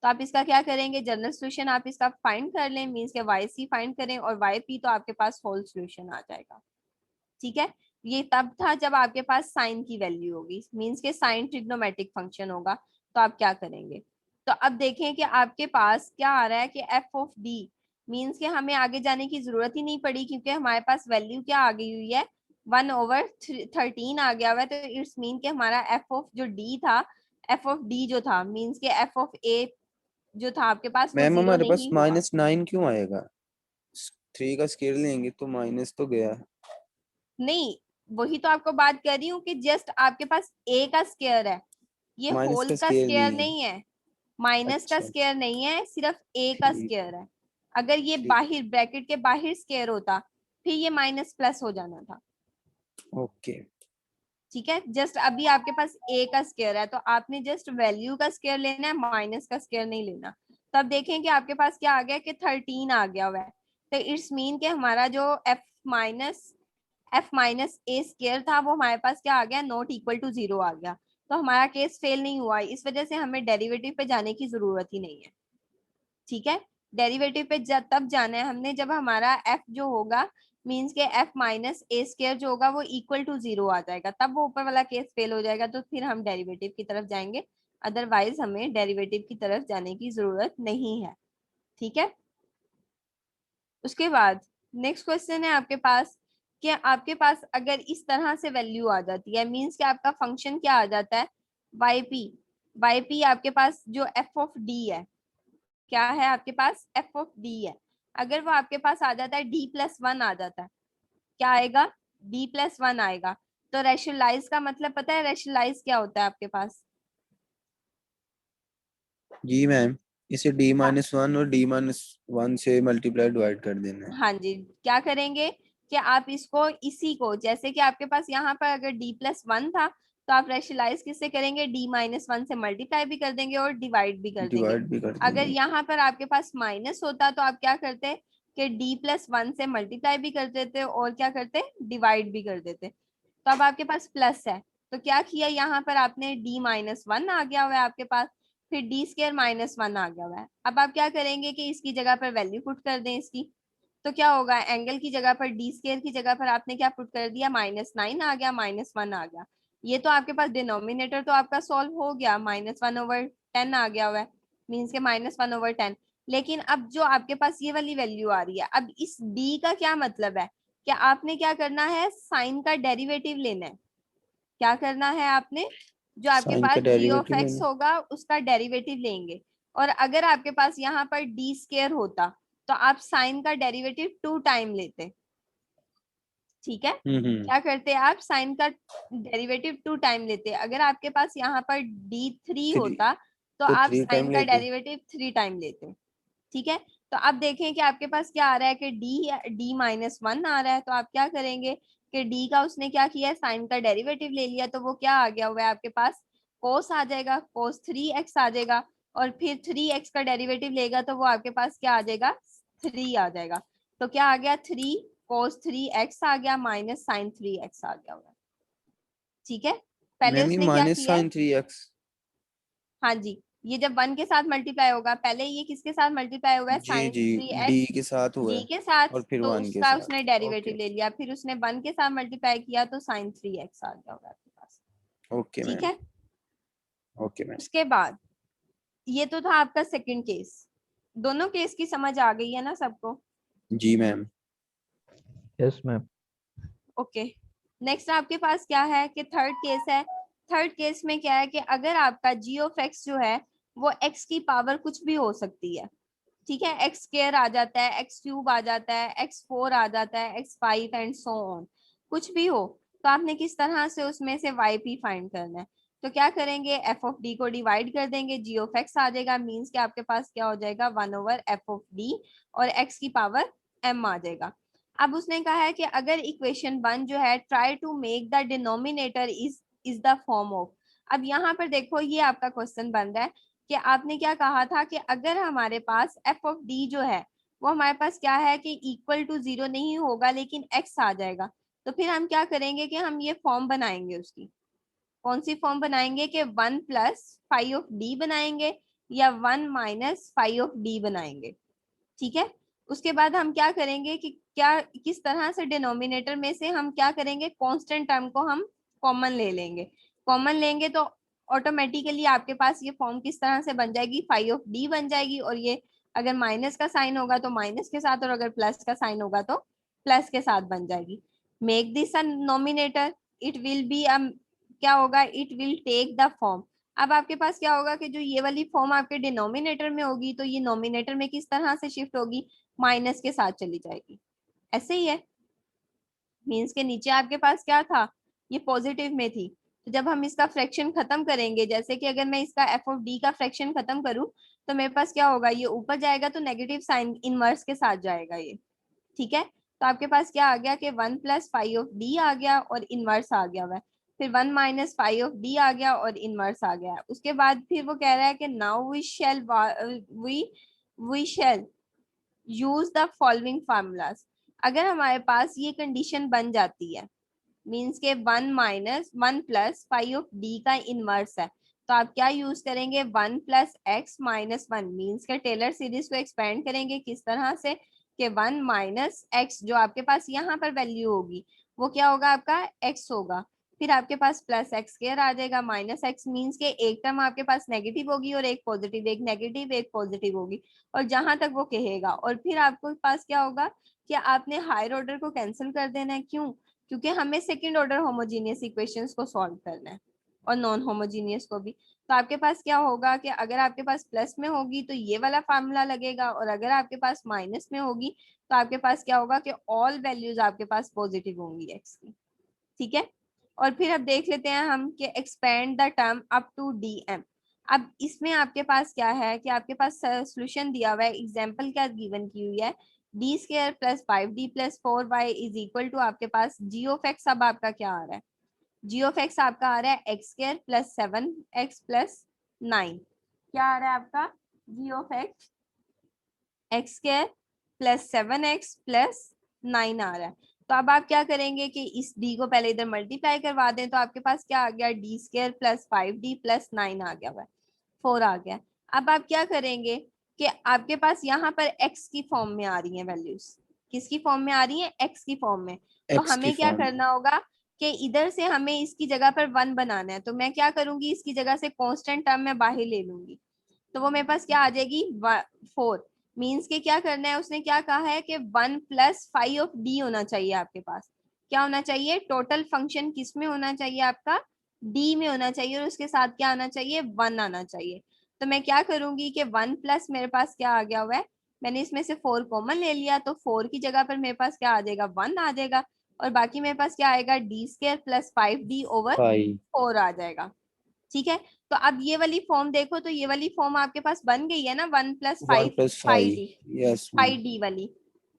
तो आप इसका क्या करेंगे, जनरल सोल्यूशन आप इसका फाइंड कर लें, मीन्स के वाई सी फाइंड करें और वाई पी, तो आपके पास होल सोल्यूशन आ जाएगा। ठीक है, ये तब था जब आपके पास साइन की वैल्यू होगी, मींस के साइन ट्रिग्नोमेट्रिक फंक्शन होगा। तो आप क्या करेंगे, तो अब देखें कि आपके पास क्या आ रहा है कि एफ ऑफ डी, मींस के हमें आगे जाने की जरूरत ही नहीं पड़ी क्योंकि हमारे पास वैल्यू क्या आ गई हुई है, 1/13 आ गया हुआ है। तो इट्स मीन के हमारा एफ ऑफ जो डी था, एफ ऑफ डी जो था, मींस के एफ ऑफ ए जो था आपके पास वो मैम 0 हमारे पास नहीं हुआ। -9 क्यों आएगा? 3 का स्केयर लेंगे तो माइनस तो गया। नहीं, वही तो आपको बात कर रही हूँ कि जस्ट आपके पास ए का स्क्वायर है, ये माइनस होल का का स्केयर स्क्वायर नहीं है। नहीं है, माइनस का अच्छा स्क्वायर नहीं है, सिर्फ ए का ठीक। स्क्वायर है। अगर ये ठीक। बाहर ब्रैकेट के बाहर स्क्वायर होता फिर ये माइनस प्लस हो जाना था। ओके। ठीक है, जस्ट अभी आपके पास ए का स्क्वायर है तो आपने जस्ट वैल्यू का स्क्वायर लेना है, माइनस का स्क्वायर नहीं लेना। तो अब देखें कि आपके पास क्या आ गया कि 13 आ गया हुआ है। तो इट्स मीन के हमारा जो एफ माइनस ए स्क्वायर था वो हमारे पास क्या आ गया, नॉट इक्वल टू 0 आ गया। तो हमारा केस फेल नहीं हुआ, इस वजह से हमें डेरिवेटिव पे जाने की जरूरत ही नहीं है। ठीक है, डेरिवेटिव पे तब जाना है हमने जब हमारा एफ जो होगा, मींस के एफ माइनस ए स्क्वायर जो होगा वो इक्वल टू 0 आ जाएगा, तब वो ऊपर वाला केस फेल हो जाएगा, तो फिर हम डेरिवेटिव की तरफ जाएंगे। अदरवाइज हमें डेरिवेटिव की तरफ जाने की जरूरत नहीं है। ठीक है, उसके बाद नेक्स्ट क्वेश्चन है आपके पास कि आपके पास अगर इस तरह से वैल्यू आ जाती है, मींस कि आपका फंक्शन क्या आ जाता है, वाई पी आपके पास जो एफ ऑफ डी है, क्या है आपके पास, एफ ऑफ डी है। अगर वो आपके पास आ जाता है D+1 आ जाता है, क्या आएगा, D+1 आएगा। तो रेशनलाइज का मतलब पता है, रेशनलाइज क्या होता है आपके पास, जी मैम, इसे d-1 हाँ और d-1 से मल्टीप्लाई डिवाइड कर देना है। हाँ जी, क्या करेंगे कि आप इसको इसी को, जैसे कि आपके पास यहाँ पर अगर D+1 था तो आप रेशनलाइज किससे करेंगे, D-1 से मल्टीप्लाई भी कर देंगे और डिवाइड भी कर देंगे। डिवाइड भी कर अगर देंगे। यहाँ पर आपके पास माइनस होता तो आप क्या करते कि D+1 से मल्टीप्लाई भी कर देते और क्या करते, डिवाइड भी कर देते। तो अब आपके पास प्लस है तो क्या किया, यहाँ पर आपने D-1 आ गया हुआ है आपके पास, फिर D² -1 आ गया हुआ है। अब आप क्या करेंगे कि इसकी जगह पर वैल्यू पुट कर दें इसकी, तो क्या होगा, एंगल की जगह पर D² की जगह पर आपने क्या पुट कर दिया, -9 आ गया, -1 आ गया। ये तो आपके पास डिनोमिनेटर तो आपका सॉल्व हो गया, -1/10 आ गया हुआ है, मीन्स के -1/10। लेकिन अब जो आपके पास ये वाली वैल्यू आ रही है, अब इस D का क्या मतलब है कि आपने क्या करना है, साइन का डेरिवेटिव लेना है। क्या करना है आपने, जो आपके साइन का पास जी ऑफ डेरिवेटिव एक्स लेना। होगा उसका डेरिवेटिव लेंगे। और अगर आपके पास यहाँ पर D² होता तो आप साइन का डेरिवेटिव 2 टाइम लेते। ठीक है, हम्म। क्या करते हैं आप, साइन का डेरिवेटिव 2 टाइम लेते। अगर आपके पास यहाँ पर D3 थ्री होता तो तो आप 3 साइन टाइम का लेते। डेरिवेटिव 3 टाइम लेते। ठीक है, तो अब देखें कि आपके पास क्या आ रहा है कि D-1 आ रहा है, तो आप क्या करेंगे कि D का उसने क्या किया है, साइन का डेरिवेटिव ले लिया, तो वो क्या आ गया हुआ है आपके पास, कोस आ जाएगा, कोस 3x आ जाएगा। और फिर 3x का डेरिवेटिव लेगा तो वो आपके पास क्या आ जाएगा, 3 आ जाएगा। तो क्या आ गया, 3 cos 3x आ गया माइनस साइन 3x आ गया हुआ है। ठीक है, पहले मैम ये उसने क्या माइनस किया है, साइन 3x। हाँ जी, ये जब 1 के साथ मल्टीप्लाई होगा, पहले ये किसके साथ मल्टीप्लाई होगा है, जी साइन जी, 3x d के साथ हुआ डी है के साथ, और फिर तो 1 के उसका उसने साथ। Derivative okay. ले लिया, फिर उसने 1 के साथ मल्टीप्लाई किया तो साइन 3x आ गया होगा आपके पास। ओके ठीक मैम। है, ओके मैम। उसके बाद ये तो था आपका सेकंड केस। दोनों केस की समझ आ गई है ना सबको, जी ma'am. Yes ma'am. Okay. Next आपके पास क्या है कि थर्ड केस है। थर्ड केस में क्या है कि अगर आपका g ऑफ x जो है वो x की पावर कुछ भी हो सकती है, ठीक है, एक्स स्क्वायर आ जाता है, एक्स क्यूब आ जाता है, एक्स 4 आ जाता है, एक्स 5 एंड सो ऑन, कुछ भी हो। तो आपने किस तरह से उसमें से वाई पी फाइंड करना है, तो क्या करेंगे, एफ ऑफ डी को डिवाइड कर देंगे, जी ऑफ एक्स आ जाएगा, मीन्स कि आपके पास क्या हो जाएगा 1/f ऑफ डी और एक्स की पावर m आ जाएगा। अब उसने कहा है कि अगर इक्वेशन 1 जो है try to make the denominator is the form of. अब यहाँ पर देखो ये आपका क्वेश्चन बन रहा है कि आपने क्या कहा था कि अगर हमारे पास एफ ऑफ डी जो है वो हमारे पास क्या है कि इक्वल टू 0 नहीं होगा लेकिन एक्स आ जाएगा, तो फिर हम क्या करेंगे कि हम ये फॉर्म बनाएंगे उसकी। कौन सी फॉर्म बनाएंगे कि 1 प्लस फाइव ऑफ डी बनाएंगे या 1 माइनस फाइव ऑफ डी बनाएंगे। ठीक है, उसके बाद हम क्या करेंगे कि क्या किस तरह से डिनोमिनेटर में से हम क्या करेंगे, कांस्टेंट टर्म को हम कॉमन ले लेंगे। कॉमन लेंगे तो ऑटोमेटिकली आपके पास ये फॉर्म किस तरह से बन जाएगी, फाइव ऑफ डी बन जाएगी, और ये अगर माइनस का साइन होगा तो माइनस के साथ, और अगर प्लस का साइन होगा तो प्लस के साथ बन जाएगी। Make this a nominator, it will be क्या होगा, it will take the form. अब आपके पास क्या होगा कि जो ये वाली फॉर्म आपके डिनोमिनेटर में होगी तो ये नोमिनेटर में किस तरह से शिफ्ट होगी, माइनस के साथ चली जाएगी। ऐसे ही है, मीन्स के नीचे आपके पास क्या था, ये पॉजिटिव में थी, तो जब हम इसका फ्रैक्शन खत्म करेंगे, जैसे कि अगर मैं इसका एफ ऑफ डी का फ्रैक्शन खत्म करूं तो मेरे पास क्या होगा, ये ऊपर जाएगा तो नेगेटिव साइन इनवर्स के साथ जाएगा ये। ठीक है, तो आपके पास क्या आ गया कि 1 प्लस फाइव ऑफ डी आ गया और इनवर्स आ गया हुआ है, फिर 1 माइनस फाइव ऑफ डी आ गया और इनवर्स आ गया। उसके बाद फिर वो कह रहा है कि now we shall use the following formulas. अगर हमारे पास ये कंडीशन बन जाती है, मीन्स के 1 minus 1 plus five of D का इनवर्स है, तो आप क्या यूज करेंगे, 1 प्लस एक्स माइनस 1, मीन्स के टेलर सीरीज को एक्सपेंड करेंगे किस तरह से कि 1 माइनस एक्स जो आपके पास यहाँ पर वैल्यू होगी वो क्या होगा, आपका एक्स होगा, फिर आपके पास प्लस एक्स स्क्वायर आ जाएगा माइनस एक्स, मीन्स के एक टर्म आपके पास नेगेटिव होगी और एक पॉजिटिव, एक नेगेटिव एक पॉजिटिव होगी, और जहां तक वो कहेगा। और फिर आपके पास क्या होगा कि आपने हायर ऑर्डर को कैंसिल कर देना है, क्यों, क्योंकि हमें सेकंड ऑर्डर होमोजीनियस इक्वेशंस को सॉल्व करना है और नॉन होमोजीनियस को भी। तो आपके पास क्या होगा कि अगर आपके पास प्लस में होगी तो ये वाला फार्मूला लगेगा, और अगर आपके पास माइनस में होगी तो आपके पास क्या होगा कि ऑल वैल्यूज आपके पास पॉजिटिव होंगी एक्स की। ठीक है, और फिर अब देख लेते हैं हम कि expand the term up to d m. अब इसमें आपके पास क्या है कि आपके पास सोल्यूशन दिया हुआ है, एग्जाम्पल क्या गिवन की हुई है, d square plus 5d plus 4y is equal to आपके पास जी ऑफ एक्स। अब आपका क्या आ रहा है, जी ऑफ एक्स आपका आ रहा है x square plus 7x plus 9। क्या आ रहा है आपका g of x, x square plus 7x plus 9 आ रहा है। तो अब आप क्या करेंगे कि इस d को पहले इधर मल्टीप्लाई करवा दें, तो आपके पास क्या आ गया, D square plus 5d plus 9 आ गया हुआ है, 4 आ गया। अब आप क्या करेंगे कि आपके पास यहाँ पर x की फॉर्म में आ रही है वैल्यूज, किसकी फॉर्म में आ रही है, x की फॉर्म में। तो एक्स की हमें क्या फॉर्म में। करना होगा कि इधर से हमें इसकी जगह पर 1 बनाना है, तो मैं क्या करूंगी, इसकी जगह से कांस्टेंट टर्म मैं बाहर ले लूंगी, तो वो मेरे पास क्या आ जाएगी 4। मीन्स के क्या करना है, उसने क्या कहा है कि 1 प्लस फाइव ऑफ डी होना चाहिए आपके पास। क्या होना चाहिए, टोटल फंक्शन किस में होना चाहिए, आपका डी में होना चाहिए, और उसके साथ क्या आना चाहिए, 1 आना चाहिए। तो मैं क्या करूंगी कि 1 प्लस मेरे पास क्या आ गया हुआ है, मैंने इसमें से 4 कॉमन ले लिया, तो 4 की जगह पर मेरे पास क्या आ जाएगा, 1 आ जाएगा, और बाकी मेरे पास क्या आएगा, D square plus 5d over 5 4 आ जाएगा। ठीक है, तो अब ये वाली फॉर्म देखो, तो ये वाली फॉर्म आपके पास बन गई है ना, 1 plus 1 plus 5 D, yes 5d वाली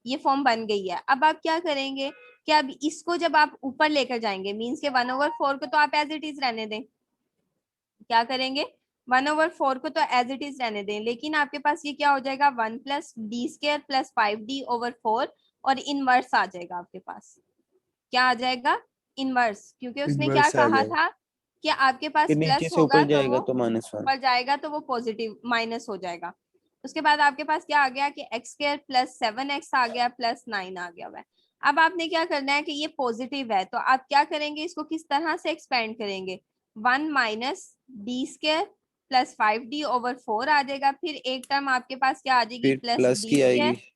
ये फॉर्म बन गई है। अब आप क्या करेंगे कि अब इसको जब आप ऊपर लेकर जाएंगे, मीन्स के 1/4 को तो आप एज इट इज रहने दें, क्या करेंगे 1/4 को तो एज इट इज रहने दें, लेकिन आपके पास ये क्या हो जाएगा, 1 plus D square plus 5d over 4, और इनवर्स आ जाएगा आपके पास, क्या आ जाएगा, इनवर्स, क्योंकि उसने क्या इनवर्स आ कहा जाएगा था कि आपके पास कि नीचे प्लस से होगा ऊपर तो जाएगा वो तो -1। ऊपर जाएगा तो वो पॉजिटिव माइनस हो जाएगा। उसके बाद आपके पास क्या आ गया कि एक्स स्क्वायर प्लस 7x आ गया प्लस 9 आ गया हुआ है। अब आपने क्या करना है कि ये पॉजिटिव है, तो आप क्या करेंगे, इसको किस तरह से एक्सपेंड करेंगे, 1 minus D square plus 5d over 4 आ जाएगा, फिर एक टर्म आपके पास क्या आ जाएगी, फिर प्लस प्लस डी की स्क्वायर, आएगी,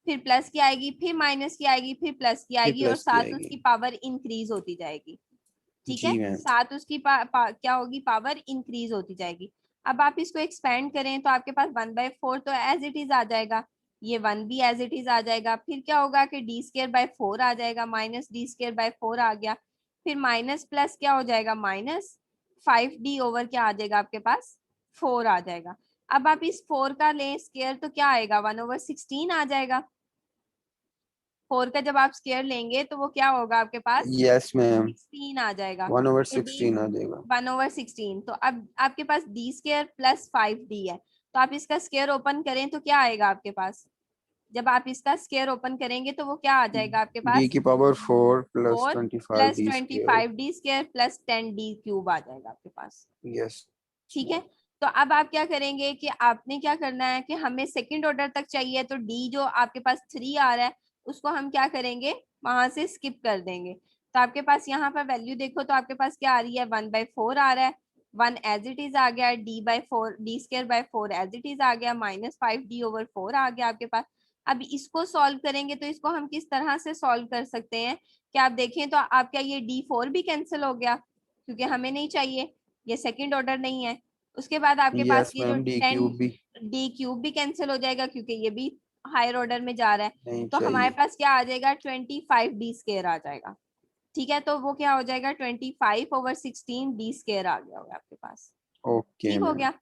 फिर प्लस की आएगी, फिर माइनस की आएगी, फिर प्लस की फिर आएगी, और प्लस की साथ आएगी। उसकी पावर इंक्रीज होती जाएगी। ठीक है, जी मैम। साथ उसकी क्या होगी, पावर इंक्रीज होती जाएगी। अब आप इसको एक्सपेंड करें तो आपके पास 1/4 तो एज इट इज आ जाएगा, ये 1 भी एज इट इज आ जाएगा। फिर क्या होगा कि d²/4 आ जाएगा, माइनस d²/4 आ गया। फिर माइनस प्लस क्या हो जाएगा, -5d ओवर क्या आ जाएगा आपके पास, 4 आ जाएगा। अब आप इस 4 का लें स्क्वायर तो क्या आएगा, 1/16 आ जाएगा। 4 का जब आप स्क्वायर लेंगे तो वो क्या होगा आपके पास, यस मैम, 16 आ जाएगा। 1/16 आ जाएगा। 1/16। तो अब आपके पास d² + 5d है, तो आप इसका स्क्वायर ओपन करें तो क्या आएगा आपके पास, जब आप इसका स्क्वायर ओपन करेंगे तो वो क्या आ जाएगा आपके d पास, की power 4 + 4 25 + d square. 25d² + 10d³ आ जाएगा आपके पास। यस ठीक है, तो अब आप क्या करेंगे कि आपने क्या करना है कि हमें सेकंड ऑर्डर तक चाहिए, तो डी जो आपके पास 3 आ रहा है उसको हम क्या करेंगे, वहां से स्किप कर देंगे। तो आपके पास यहाँ पर वैल्यू देखो तो आपके पास क्या आ रही है, 1/4 आ रहा है, 1 एज इट इज आ गया, d²/4 एज इट इज आ गया, -5d/4 आ गया आपके पास। अब इसको सॉल्व करेंगे तो इसको हम किस तरह से सॉल्व कर सकते हैं कि आप देखें तो आपका ये d4 भी कैंसिल हो गया क्योंकि हमें नहीं चाहिए, ये सेकंड ऑर्डर नहीं है। उसके बाद आपके पास यस ये जो मैम, d 10 क्यूब भी d³ भी कैंसिल हो जाएगा क्योंकि ये भी हायर ऑर्डर में जा रहा है। नहीं तो हमारे चाहिए। पास क्या आ जाएगा, 25d² आ जाएगा। ठीक है, तो वो क्या हो जाएगा, 25/16 d² आ गया होगा आपके पास। ओके ठीक हो मैम। गया।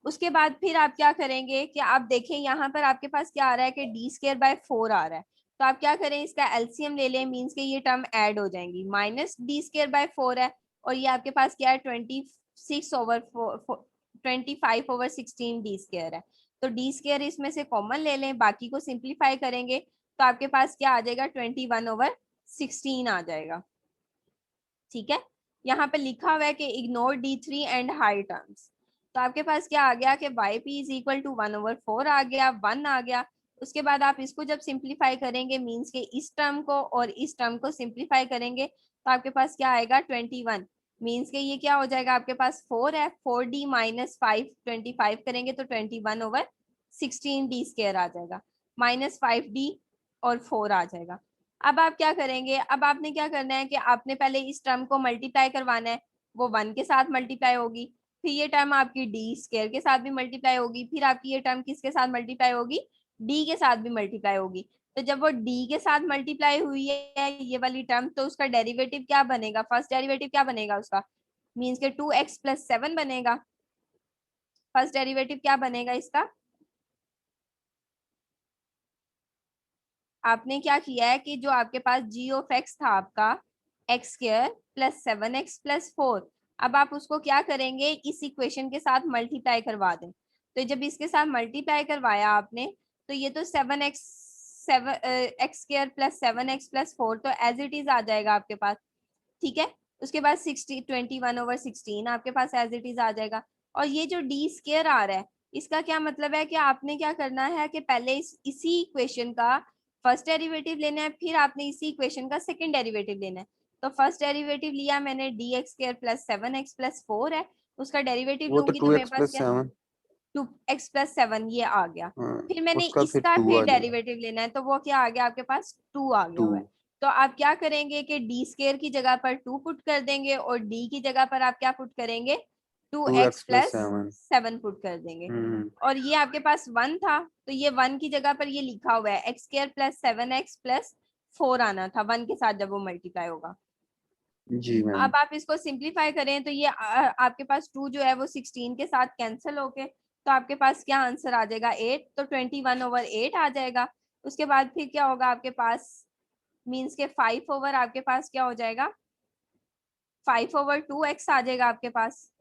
उसके बाद फिर आप क्या करेंगे कि आप देखें यहाँ पर आपके पास क्या आ रहा है कि d²/4 आ रहा है, तो आप क्या करें, इसका एलसीएम ले लें, मीन्स के ये टर्म ऐड हो जाएंगी, -d²/4 है और ये आपके पास क्या है, 25/16 d² है। तो d² इसमें से कॉमन ले लें, बाकी को सिंप्लीफाई करेंगे तो आपके पास क्या आ जाएगा, 21/16 आ जाएगा। ठीक है, यहाँ पे लिखा हुआ है कि ignore d3 and high terms. तो आपके पास क्या आ गया कि yp = 1/4 आ गया, 1 आ गया। उसके बाद आप इसको जब सिंप्लीफाई करेंगे, मीन्स के इस टर्म को और इस टर्म को सिंप्लीफाई करेंगे तो आपके पास क्या आएगा, 21, मीन्स के ये क्या हो जाएगा आपके पास 4 है, 4d - 5 25 करेंगे तो 21/16 d² आ जाएगा, -5d और 4 आ जाएगा। अब आप क्या करेंगे, अब आपने क्या करना है कि आपने पहले इस टर्म को मल्टीप्लाई करवाना है, वो 1 के साथ मल्टीप्लाई होगी, फिर ये टर्म आपकी d² के साथ भी मल्टीप्लाई होगी, फिर आपकी ये टर्म किसके साथ मल्टीप्लाई होगी, d के साथ भी मल्टीप्लाई होगी। तो जब वो d के साथ मल्टीप्लाई हुई है ये वाली टर्म, तो उसका डेरिवेटिव क्या बनेगा, फर्स्ट डेरिवेटिव क्या बनेगा उसका, मीन्स के 2x + 7 बनेगा। फर्स्ट डेरिवेटिव क्या बनेगा इसका, आपने क्या किया है कि जो आपके पास g(x) था आपका x² + 7x + 4, अब आप उसको क्या करेंगे, इस इक्वेशन के साथ मल्टीप्लाई करवा दें। तो जब इसके साथ मल्टीप्लाई करवाया आपने तो ये तो x² + 7x + 4 तो एज इट इज आ जाएगा आपके पास। ठीक है, उसके बाद 21/16 आपके पास एज इट इज आ जाएगा। और ये जो d² आ रहा है इसका क्या मतलब है कि आपने क्या करना है कि पहले इसी इक्वेशन का फर्स्ट डेरिवेटिव लेना है, फिर आपने इसी इक्वेशन का सेकंड डेरिवेटिव लेना है। तो फर्स्ट डेरिवेटिव लिया मैंने, dx² + 7x + 4 है, उसका डेरिवेटिव वो तो लूंगी तो मेरे 2x पास + क्या, 7। 2x + 7 ये आ गया। हाँ, फिर मैंने उसका फिर इसका 2 फिर आ जाएगा। डेरिवेटिव लेना है तो वो क्या आ गया आपके पास, 2 आ गया 2 हुआ है। तो आप क्या करेंगे कि d² की जगह पर 2 पुट कर देंगे और d की जगह पर आप क्या पुट करेंगे, 2x 2x + + 7। 7 पुट कर देंगे। हम्म। और ये आपके पास 1 था तो ये 1 की जगह पर ये लिखा हुआ है x² + 7x + 4 आना था 1 के साथ जब वो मल्टीप्लाई होगा। जी मैम। अब आप इसको सिंप्लीफाई करें तो ये आपके पास 2 जो है वो 16 के साथ कैंसिल होके तो आपके पास क्या आंसर आ जाएगा, 8, तो 21/8 आ जाएगा। उसके बाद फिर क्या होगा आपके पास, मीन्स के 5 ओवर आपके पास क्या हो जाएगा, 5/2x आ जाएगा आपके पास,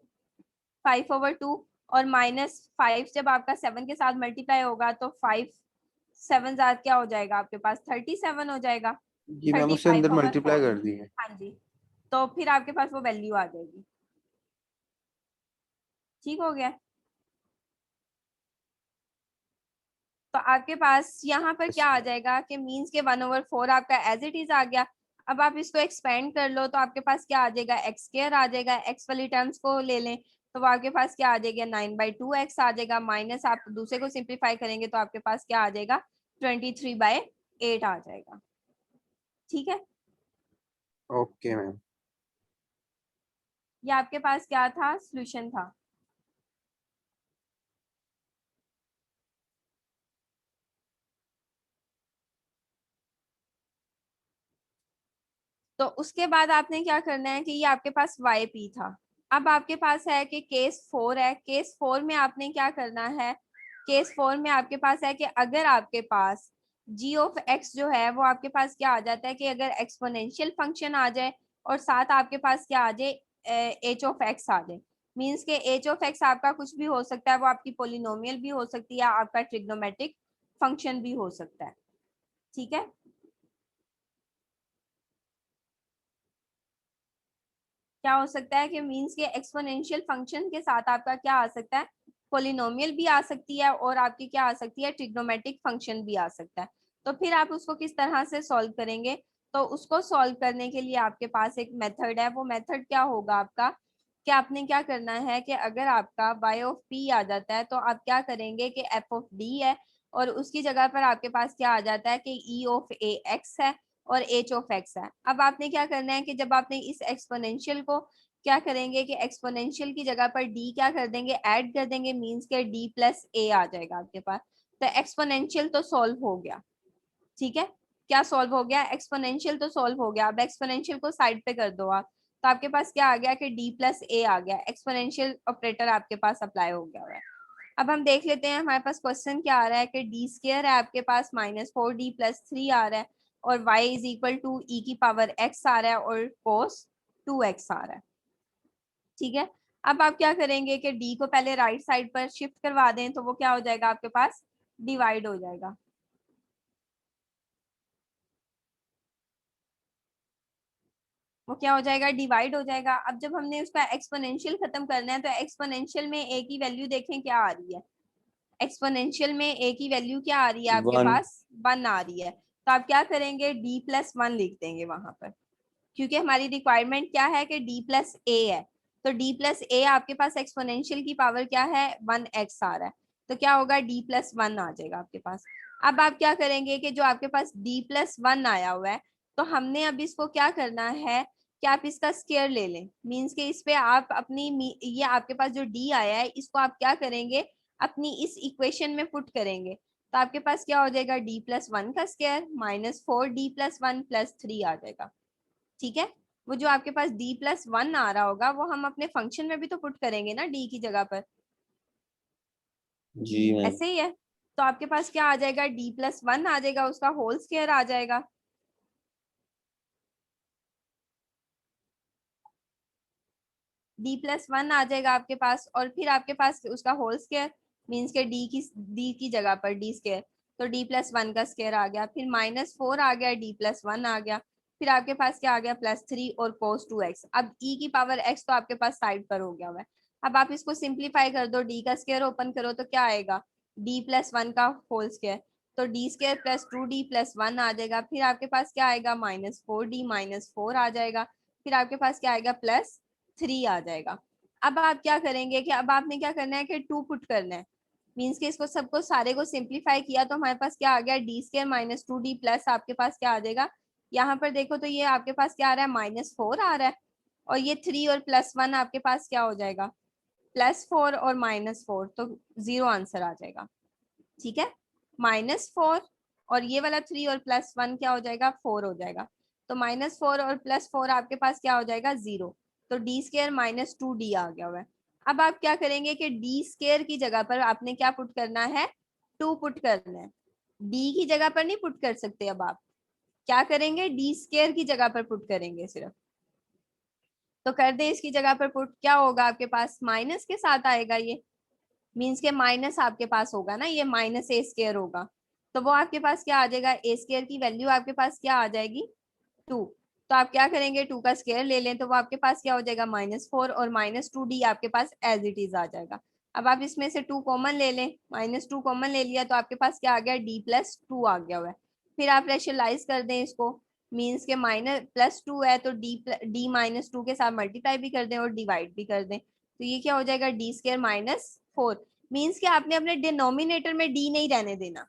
5/2 और -5 जब आपका 7 के साथ मल्टीप्लाई होगा तो 5 7 क्या हो जाएगा आपके पास, 37 हो जाएगा, जी मैम, उसे अंदर मल्टीप्लाई 35/4। कर दी है। हाँ जी, तो फिर आपके पास वो वैल्यू आ जाएगी। ठीक हो गया, तो आपके पास यहाँ पर क्या आ जाएगा कि मीन्स के 1/4 आपका एज इट इज आ गया। अब आप इसको एक्सपेंड कर लो तो आपके पास क्या आ जाएगा, x² आ जाएगा, x वाली टर्म्स को ले लें तो वो आपके पास क्या आ जाएगा, 9/2x आ जाएगा, माइनस आप दूसरे को सिंप्लीफाई करेंगे तो आपके पास क्या आ जाएगा, 23/8 आ जाएगा। ठीक है, ओके मैम। ये आपके पास क्या था, सोल्यूशन था। तो उसके बाद आपने क्या करना है कि ये आपके पास वाई पी था। अब आपके पास है कि केस 4 है। केस 4 में आपने क्या करना है, केस 4 में आपके पास है कि अगर आपके पास g ऑफ x जो है वो आपके पास क्या आ जाता है कि अगर एक्सपोनेंशियल फंक्शन आ जाए और साथ आपके पास क्या आ जाए h ऑफ x आ जाए, मीन्स के h ऑफ x आपका कुछ भी हो सकता है, वो आपकी पोलिनोमियल भी हो सकती है, आपका ट्रिग्नोमेट्रिक फंक्शन भी हो सकता है। ठीक है, क्या हो सकता है कि मींस के एक्सपोनेंशियल फंक्शन के साथ आपका क्या आ सकता है, पोलिनोमियल भी आ सकती है और आपकी क्या आ सकती है, ट्रिग्नोमेट्रिक फंक्शन भी आ सकता है। तो फिर आप उसको किस तरह से सॉल्व करेंगे, तो उसको सॉल्व करने के लिए आपके पास एक मेथड है। वो मेथड क्या होगा आपका, कि आपने क्या करना है कि अगर आपका y ऑफ p आ जाता है तो आप क्या करेंगे कि f ऑफ d है और उसकी जगह पर आपके पास क्या आ जाता है कि e ऑफ ax है और h ऑफ x है। अब आपने क्या करना है कि जब आपने इस एक्सपोनेंशियल को क्या करेंगे कि एक्सपोनेंशियल की जगह पर d क्या कर देंगे, ऐड कर देंगे, मींस के d प्लस a आ जाएगा आपके पास। तो एक्सपोनेंशियल तो सॉल्व हो गया। ठीक है, क्या सॉल्व हो गया, एक्सपोनेंशियल तो सॉल्व हो गया। अब एक्सपोनेंशियल को साइड पे कर दो आप, तो आपके पास क्या आ गया कि d प्लस a आ गया, एक्सपोनेंशियल ऑपरेटर आपके पास अप्लाई हो गया हुआ है। अब हम देख लेते हैं हमारे पास क्वेश्चन क्या आ रहा है कि डी स्क्वायर है आपके पास -4d + 3 आ रहा है और y is equal to e की पावर x आ रहा है और cos 2x आ रहा है। ठीक है, अब आप क्या करेंगे कि d को पहले राइट साइड पर शिफ्ट करवा दें तो वो क्या हो जाएगा आपके पास, डिवाइड हो जाएगा। वो क्या हो जाएगा, डिवाइड हो जाएगा। अब जब हमने उसका एक्सपोनेंशियल खत्म करना है तो एक्सपोनेंशियल में a की वैल्यू देखें क्या आ रही है, एक्सपोनेंशियल में a की वैल्यू क्या आ रही है आपके 1 पास, 1 आ रही है। तो आप क्या करेंगे, d प्लस 1 लिख देंगे वहां पर, क्योंकि हमारी रिक्वायरमेंट क्या है कि d प्लस a है। तो d प्लस a आपके पास एक्सपोनेंशियल की पावर क्या है, 1x आ रहा है, तो क्या होगा d प्लस 1 आ जाएगा आपके पास। अब आप क्या करेंगे कि जो आपके पास d प्लस 1 आया हुआ है तो हमने अब इसको क्या करना है कि आप इसका स्क्वायर ले लें, मीन्स के इस पे आप अपनी ये आपके पास जो d आया है इसको आप क्या करेंगे, अपनी इस इक्वेशन में पुट करेंगे। तो आपके पास क्या हो जाएगा, d प्लस 1 का स्क्वायर -4d प्लस 1 + 3 आ जाएगा। ठीक है, वो जो आपके पास d प्लस 1 आ रहा होगा वो हम अपने फंक्शन में भी तो पुट करेंगे ना d की जगह पर, जी मैम। ऐसे ही है। तो आपके पास क्या आ जाएगा, d प्लस 1 आ जाएगा, उसका होल स्क्वायर आ जाएगा। d प्लस 1 आ जाएगा आपके पास और फिर आपके पास उसका होल स्क्वायर, मीन्स के d की जगह पर d स्क्वायर, तो d प्लस 1 का स्क्वायर आ गया, फिर -4 आ गया, d प्लस 1 आ गया, फिर आपके पास क्या आ गया, +3 और cos 2x। अब e की पावर x तो आपके पास साइड पर हो गया हुआ है। अब आप इसको सिंप्लीफाई कर दो, d का स्क्वायर ओपन करो तो क्या आएगा, d प्लस 1 का होल स्क्वायर, तो d square plus 2d plus 1 आ जाएगा। फिर आपके पास क्या आएगा, -4d -4 आ जाएगा, फिर आपके पास क्या आएगा, +3 आ जाएगा। अब आप क्या करेंगे कि अब आपने क्या करना है कि 2 पुट करना है, मीन्स के इसको सबको सारे को सिंप्लीफाई किया तो हमारे पास क्या आ गया, d स्क्वायर -2d प्लस आपके पास क्या आ जाएगा, यहाँ पर देखो तो ये आपके पास क्या आ रहा है, -4 आ रहा है और ये 3 और +1 आपके पास क्या हो जाएगा, +4 और -4, तो 0 आंसर आ जाएगा। ठीक है, -4 और ये वाला 3 और +1 क्या हो जाएगा, 4 हो जाएगा। तो -4 और +4 आपके पास क्या हो जाएगा, 0। तो d स्क्वायर -2d आ गया हुआ है। अब आप क्या करेंगे कि d स्क्वायर की जगह पर आपने क्या पुट करना है, 2 पुट करना है, d की जगह पर नहीं पुट कर सकते। अब आप क्या करेंगे, d स्क्वायर की जगह पर पुट करेंगे सिर्फ, तो कर दे इसकी जगह पर पुट, क्या होगा आपके पास, माइनस के साथ आएगा ये, मीन्स के माइनस आपके पास होगा ना, ये -a² होगा, तो वो आपके पास क्या आ जाएगा, a² की वैल्यू आपके पास क्या आ जाएगी, 2। तो आप क्या करेंगे, 2 का स्क्वायर ले लें तो वो आपके पास क्या हो जाएगा, -4 और -2d आपके पास एज इट इज आ जाएगा। अब आप इसमें से 2 कॉमन ले लें, -2 कॉमन ले लिया तो आपके पास क्या आ गया, d + 2 आ गया हुआ है। फिर आप रेशनलाइज कर दें इसको, मीन्स के +2 है तो d -2 के साथ मल्टीप्लाई भी कर दें और डिवाइड भी कर दें, तो ये क्या हो जाएगा, d² -4, मीन्स के आपने अपने डिनोमिनेटर में d नहीं रहने देना।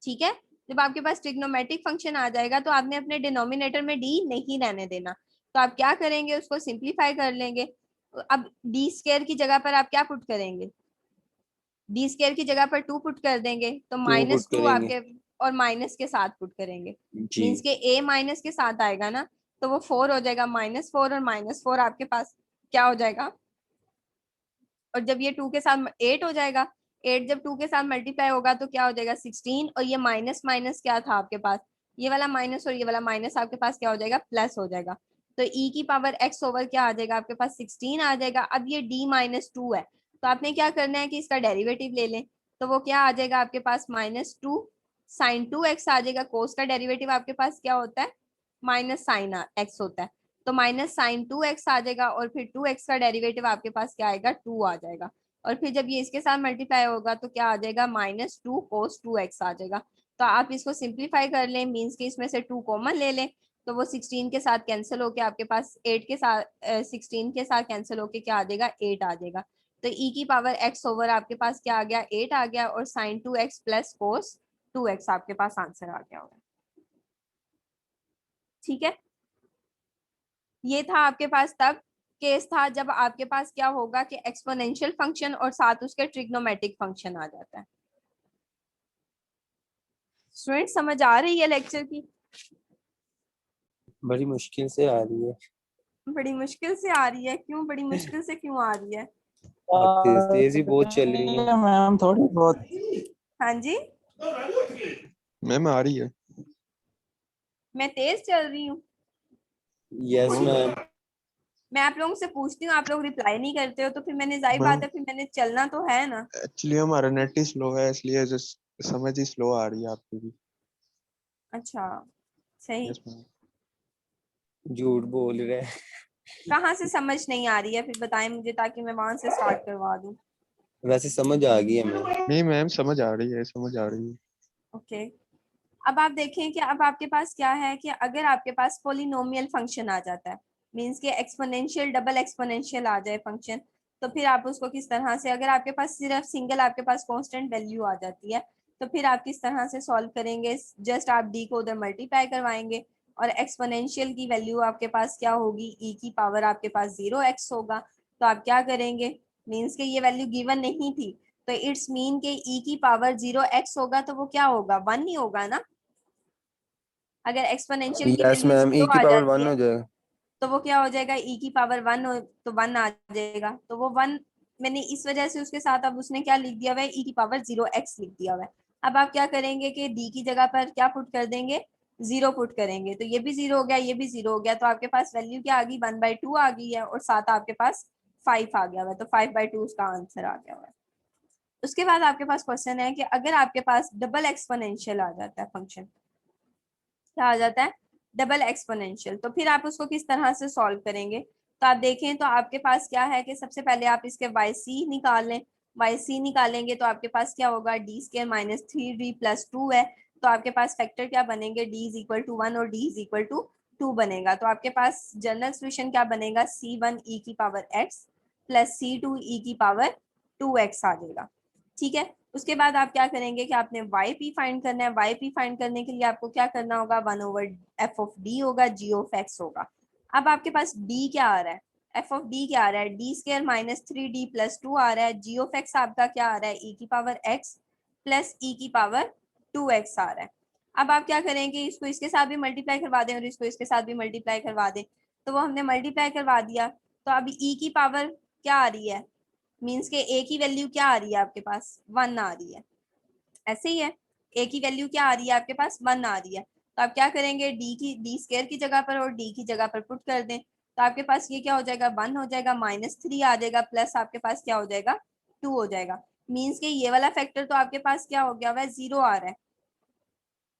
ठीक है, जब आपके पास ट्रिग्नोमेट्रिक फंक्शन आ जाएगा तो आपने अपने डिनोमिनेटर में d नहीं रहने देना, तो आप क्या करेंगे, उसको सिंप्लीफाई कर लेंगे। अब d² की जगह पर आप क्या पुट करेंगे, d² की जगह पर 2 पुट कर देंगे, तो 2 पुट -2 करेंगे। आपके और माइनस के साथ पुट करेंगे, जी मीन्स के a माइनस के साथ आएगा ना, तो वो 4 हो जाएगा, -4 और -4 आपके पास क्या हो जाएगा, और जब ये 2 के साथ 8 हो जाएगा, 8 जब 2 के साथ मल्टीप्लाई होगा तो क्या हो जाएगा 16, और ये माइनस माइनस क्या था आपके पास, ये वाला माइनस और ये वाला माइनस आपके पास क्या हो जाएगा, प्लस हो जाएगा। तो e की पावर x ओवर क्या आ जाएगा आपके पास 16 आ जाएगा। अब ये d-2 है, तो आपने क्या करना है कि इसका डेरिवेटिव ले लें, तो वो क्या आ जाएगा आपके पास -2 sin 2x आ जाएगा। कोस का डेरिवेटिव आपके पास क्या होता है, माइनस साइन x होता है, तो माइनस साइन 2x आ जाएगा, और फिर 2x का डेरिवेटिव आपके पास क्या आएगा 2 आ जाएगा, और फिर जब ये इसके साथ मल्टीप्लाई होगा तो क्या आ जाएगा -2 cos 2x आ जाएगा। तो आप इसको सिंप्लीफाई कर लें, मींस के इसमें से 2 कॉमन ले लें, तो वो 16 के साथ कैंसिल होके आपके पास 8 के साथ 16 के साथ कैंसिल होके क्या आ जाएगा 8 आ जाएगा। तो e की पावर x ओवर आपके पास क्या आ गया 8 आ गया, और sin 2x plus cos 2x आपके पास आंसर आ गया होगा। ठीक है, ये था आपके पास तब केस था जब आपके पास क्या होगा कि एक्सपोनेंशियल फंक्शन और साथ उसके ट्रिग्नोमेट्रिक फंक्शन आ जाता है। स्टूडेंट समझ आ रही है लेक्चर की? बड़ी मुश्किल से आ रही है। बड़ी मुश्किल से आ रही है, क्यों बड़ी मुश्किल से क्यों आ रही है? और तेज ही बहुत चल रही है। मैम थोड़ी बहुत। हाँ जी, मैम आ रही है। मैं तेज चल रही हूँ। Yes ma'am. मैं आप लोगों से पूछती हूँ, आप लोग रिप्लाई नहीं करते हो, तो फिर मैंने जाहिर बात मैम है फिर मैंने चलना तो है ना। एक्चुअली हमारा नेट ही स्लो है, इसलिए जस्ट समझ ही स्लो आ रही है आपकी भी। अच्छा, सही। Yes ma'am. झूठ बोल रहे हैं। कहाँ से समझ नहीं आ रही है फिर बताएं मुझे, ताकि मैं वहां से स्टार्ट करवा दूँ। वैसे समझ आ गई है मैम। नहीं मैम समझ आ रही है, समझ आ रही है। ओके, अब आप देखें कि अब आपके पास क्या है कि अगर आपके पास पोलिनोमियल फंक्शन आ जाता है, मींस के एक्सपोनेंशियल डबल एक्सपोनेंशियल आ जाए फंक्शन, तो फिर आप उसको किस तरह से, अगर आपके पास सिर्फ सिंगल आपके पास कांस्टेंट वैल्यू आ जाती है, तो फिर आप किस तरह से सॉल्व करेंगे, जस्ट आप डी को उधर मल्टीप्लाई करवाएंगे, और एक्सपोनेंशियल की वैल्यू आपके पास क्या होगी, ई की पावर आपके पास 0x होगा, तो आप क्या करेंगे, मीन्स के ये वैल्यू गिवन नहीं थी, तो इट्स मीन के ई की पावर 0x होगा, तो वो क्या होगा 1 ही होगा ना। अगर एक्सपोनेंशियल की यस वैल्यू मैम, ई 0 की आ पावर जाती 1 है हो जाएगा। तो वो क्या हो जाएगा, ई की पावर 1 हो तो 1 आ जाएगा, तो वो 1 मैंने इस वजह से उसके साथ अब उसने क्या लिख दिया हुआ है, ई की पावर 0x लिख दिया हुआ है। अब आप क्या करेंगे कि डी की जगह पर क्या पुट कर देंगे, 0 पुट करेंगे, तो ये भी 0 हो गया, ये भी 0 हो गया, तो आपके पास वैल्यू क्या आ गई 1/2 आ गई है, और साथ आपके पास 5 आ गया हुआ है, तो 5/2 उसका आंसर आ गया हुआ है। उसके बाद आपके पास क्वेश्चन है कि अगर आपके पास डबल एक्सपोनेंशियल आ जाता है फंक्शन, क्या आ जाता है डबल एक्सपोनेंशियल, तो फिर आप उसको किस तरह से सॉल्व करेंगे, तो आप देखें तो आपके पास क्या है कि सबसे पहले आप इसके YC निकाल लें, YC निकालेंगे तो आपके पास क्या होगा d² - 3d + 2 है, तो आपके पास फैक्टर क्या बनेंगे, d = 1 और d = 2 बनेगा, तो आपके पास जनरल सोल्यूशन क्या बनेगा, C1 e की पावर x + C2 e की पावर 2x आ जाएगा। ठीक है, उसके बाद आप क्या करेंगे कि आपने yp फाइंड करना है, yp फाइंड करने के लिए आपको क्या करना होगा, 1/f(d) होगा, g(x) होगा। अब आपके पास d क्या आ रहा है, f(d) क्या आ रहा है, d² - 3d + 2 आ रहा है, g(x) आपका क्या आ रहा है, e की पावर x + e की पावर 2x आ रहा है। अब आप क्या करेंगे, इसको इसके साथ भी मल्टीप्लाई करवा दें और इसको इसके साथ भी मल्टीप्लाई करवा दें, तो वो हमने मल्टीप्लाई करवा दिया, तो अब e की पावर क्या आ रही है, मीन्स के a की वैल्यू क्या आ रही है आपके पास 1 आ रही है, ऐसे ही है, a की वैल्यू क्या आ रही है आपके पास 1 आ रही है, तो आप क्या करेंगे d² की जगह पर और d की जगह पर पुट कर दें, तो आपके पास ये क्या हो जाएगा 1 हो जाएगा, -3 आ जाएगा, प्लस आपके पास क्या हो जाएगा 2 हो जाएगा, मीन्स के ये वाला फैक्टर तो आपके पास क्या हो गया, वह 0 आ रहा है,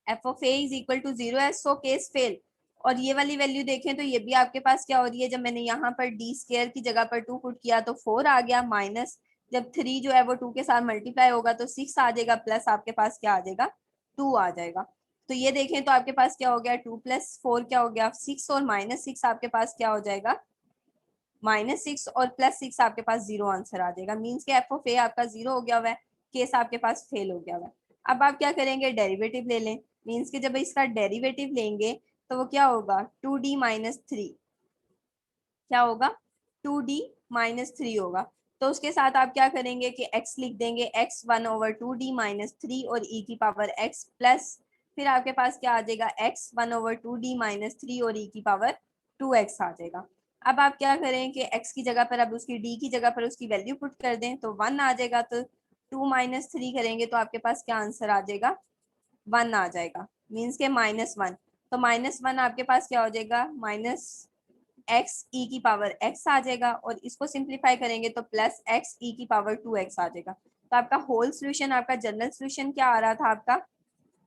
f(a) = 0 है, सो केस फेल। और ये वाली वैल्यू देखें तो ये भी आपके पास क्या हो रही है, जब मैंने यहाँ पर d² की जगह पर 2 पुट किया तो 4 आ गया, माइनस जब 3 जो है वो 2 के साथ मल्टीप्लाई होगा तो 6 आ जाएगा, प्लस आपके पास क्या आ जाएगा 2 आ जाएगा। तो ये देखें तो आपके पास क्या हो गया 2 + 4 क्या हो गया 6, और -6 आपके पास क्या हो जाएगा -6, और +6 आपके पास 0 आंसर आ जाएगा, मीन्स के f(a) आपका 0 हो गया हुआ है, केस आपके पास फेल हो गया हुआ है। अब आप क्या करेंगे, डेरिवेटिव ले लें, मीन्स के जब इसका डेरिवेटिव लेंगे तो वो क्या होगा 2d - 3, क्या होगा 2d - 3 होगा, तो उसके साथ आप क्या करेंगे कि x लिख देंगे, x 1/2d - 3 और e की पावर x प्लस फिर आपके पास क्या आ जाएगा x 1/2d - 3 और e की पावर 2x आ जाएगा। अब आप क्या करें कि x की जगह पर अब उसकी d की जगह पर उसकी वैल्यू पुट कर दें तो 1 आ जाएगा। तो 2 - 3 करेंगे तो आपके पास क्या आंसर आ जाएगा, 1 आ जाएगा, मीन्स के -1। तो -1 आपके पास क्या हो जाएगा, -x e की पावर x आ जाएगा, और इसको सिंप्लीफाई करेंगे तो +x e की पावर 2x आ जाएगा। तो आपका होल सोल्यूशन, आपका जनरल सोल्यूशन क्या आ रहा था, आपका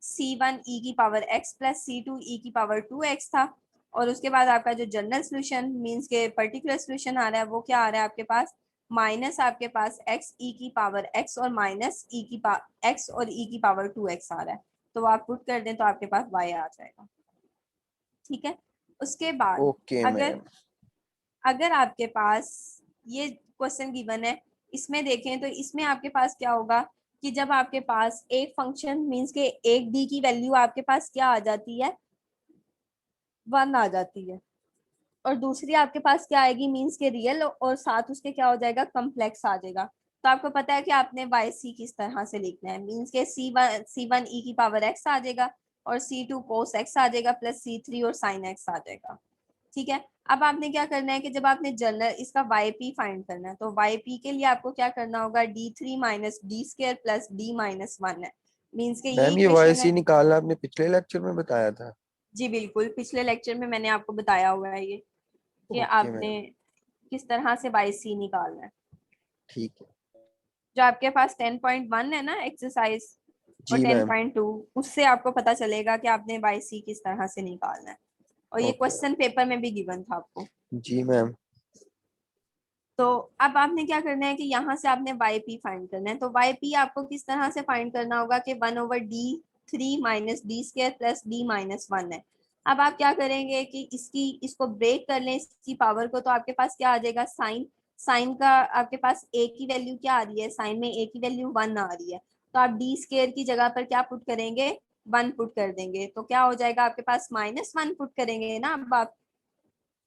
c1 e की power x plus c2 e की पावर 2x था। और उसके बाद आपका जो जनरल सोल्यूशन मीन्स के पर्टिकुलर सोल्यूशन आ रहा है वो क्या आ रहा है आपके पास, माइनस आपके पास x e की पावर x और माइनस x और e की पावर 2x आ रहा है। तो आप पुट कर दें तो आपके पास y आ जाएगा। ठीक है, उसके बाद ओके अगर मैम। अगर आपके पास ये क्वेश्चन गिवन है, इसमें देखें तो इसमें आपके पास क्या होगा कि जब आपके पास एक फंक्शन मीन्स के एक डी की वैल्यू आपके पास क्या आ जाती है, 1 आ जाती है, और दूसरी आपके पास क्या आएगी मीन्स के रियल, और साथ उसके क्या हो जाएगा, कम्प्लेक्स आ जाएगा। तो आपको पता है कि आपने वाई सी किस तरह से लिखना है, मीन्स के सी वन ई की पावर एक्स आ जाएगा, और c2 कोस एक्स आ जाएगा, प्लस c3 और साइन एक्स आ जाएगा। ठीक है, अब आपने क्या करना है कि जब आपने जनरल इसका yp फाइंड करना है तो yp के लिए आपको क्या करना होगा, d3 minus D square plus d minus 1 है, मीन्स के ये मैम ये इक्वेशन वाईसी है। निकालना आपने पिछले लेक्चर में बताया था। जी बिल्कुल, पिछले लेक्चर में मैंने आपको बताया हुआ है ये कि ओके आपने मैम, किस तरह से yc निकालना है। ठीक है। जो आपके पास 10.1 है ना एक्सरसाइज, और जी मैम। 10.2, उससे आपको पता चलेगा कि आपने yc किस तरह से निकालना है, और ये ओके क्वेश्चन पेपर में भी गिवन था आपको। जी मैम। तो अब आपने क्या करना है कि यहाँ से आपने yp फाइंड करना है। तो yp आपको किस तरह से फाइंड करना होगा कि 1/d3 minus D square plus d minus 1 है। अब आप क्या करेंगे कि इसको ब्रेक कर लें इसकी पावर को, तो आपके पास क्या आ जाएगा, साइन साइन का आपके पास a की वैल्यू क्या आ रही है, साइन में a की वैल्यू 1 आ रही है, तो आप डी स्क्र की जगह पर क्या पुट करेंगे, 1 पुट कर देंगे, तो क्या हो जाएगा आपके पास -1 पुट करेंगे ना अब आप,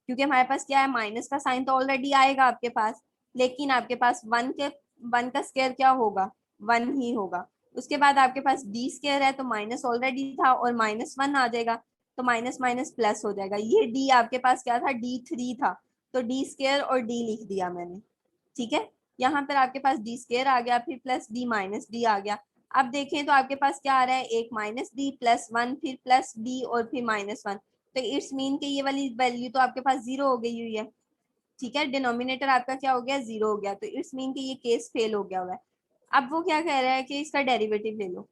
क्योंकि हमारे पास क्या है, माइनस का साइन तो ऑलरेडी आएगा आपके पास, लेकिन आपके पास 1 का स्क्वायर क्या होगा, 1 ही होगा। उसके बाद आपके पास डी स्क्वायर है तो माइनस ऑलरेडी था और -1 आ जाएगा, तो माइनस माइनस प्लस हो जाएगा। ये डी आपके पास क्या था, d3 था, तो डी स्क्वायर और डी लिख दिया मैंने। ठीक है, यहाँ पर आपके पास डी स्क्वायर आ गया, फिर प्लस डी माइनस डी आ गया। अब देखें तो आपके पास क्या आ रहा है, एक माइनस डी प्लस 1 फिर प्लस डी और फिर -1, तो इट्स मीन के ये वाली वैल्यू तो आपके पास 0 हो गई हुई है। ठीक है, डिनोमिनेटर आपका क्या हो गया, 0 हो गया, तो इट्स मीन के ये केस फेल हो गया हुआ है। अब वो क्या कह रहा है कि इसका डेरिवेटिव ले लो,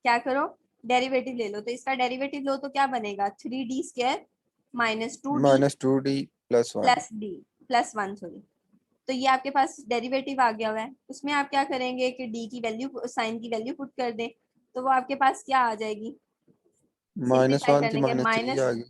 क्या करो, डेरिवेटिव ले लो, तो इसका डेरिवेटिव लो तो क्या बनेगा, 3d² minus 2d -2d + 1। Plus D plus 1 sorry. तो ये आपके पास डेरिवेटिव आ गया हुआ है, उसमें आप क्या करेंगे कि डी की वैल्यू साइन की वैल्यू पुट कर दें, तो वो आपके पास क्या आ जाएगी, सिंप्लीफाई -1 थी, करने के -3 आ गई।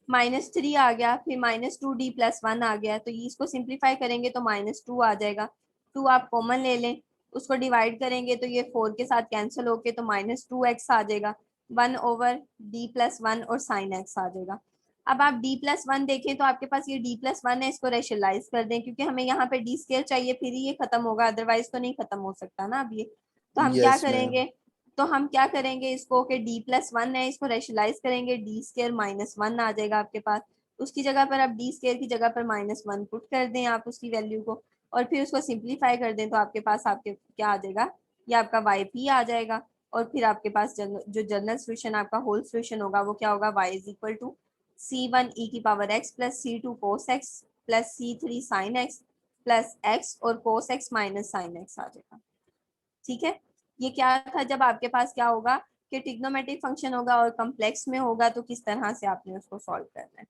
-3 आ गया, फिर -2d प्लस 1 आ गया, तो ये इसको सिंप्लीफाई करेंगे तो -2 आ जाएगा। 2 आप कॉमन ले लें, उसको डिवाइड करेंगे तो ये 4 के साथ कैंसिल होके तो -2x आ जाएगा, 1/d प्लस 1 और साइन x आ जाएगा। अब आप d प्लस 1 देखें तो आपके पास ये d प्लस 1 है, इसको रेशनलाइज कर दें, क्योंकि हमें यहाँ पे d स्क्वायर चाहिए फिर ही ये खत्म होगा, अदरवाइज तो नहीं खत्म हो सकता ना अब ये। तो हम क्या यस मैम। करेंगे, इसको कि d प्लस 1 है, इसको रेशनलाइज करेंगे, d स्क्वायर -1 आ जाएगा आपके पास, उसकी जगह पर आप d स्क्वायर की जगह पर -1 पुट कर दें आप उसकी वैल्यू को, और फिर उसको सिंप्लीफाई कर दें तो आपके पास आपके क्या आ जाएगा, ये आपका yp आ जाएगा। और फिर आपके पास जो जनरल सोल्यूशन आपका होल सोल्यूशन होगा वो क्या होगा, y is equal to c1 e की power x plus c2 cos x plus c3 sin x plus x और cos x minus sin x आ जाएगा। ठीक है, ये क्या था, जब आपके पास क्या होगा कि ट्रिग्नोमेट्रिक फंक्शन होगा और कम्प्लेक्स में होगा तो किस तरह से आपने उसको सॉल्व करना है।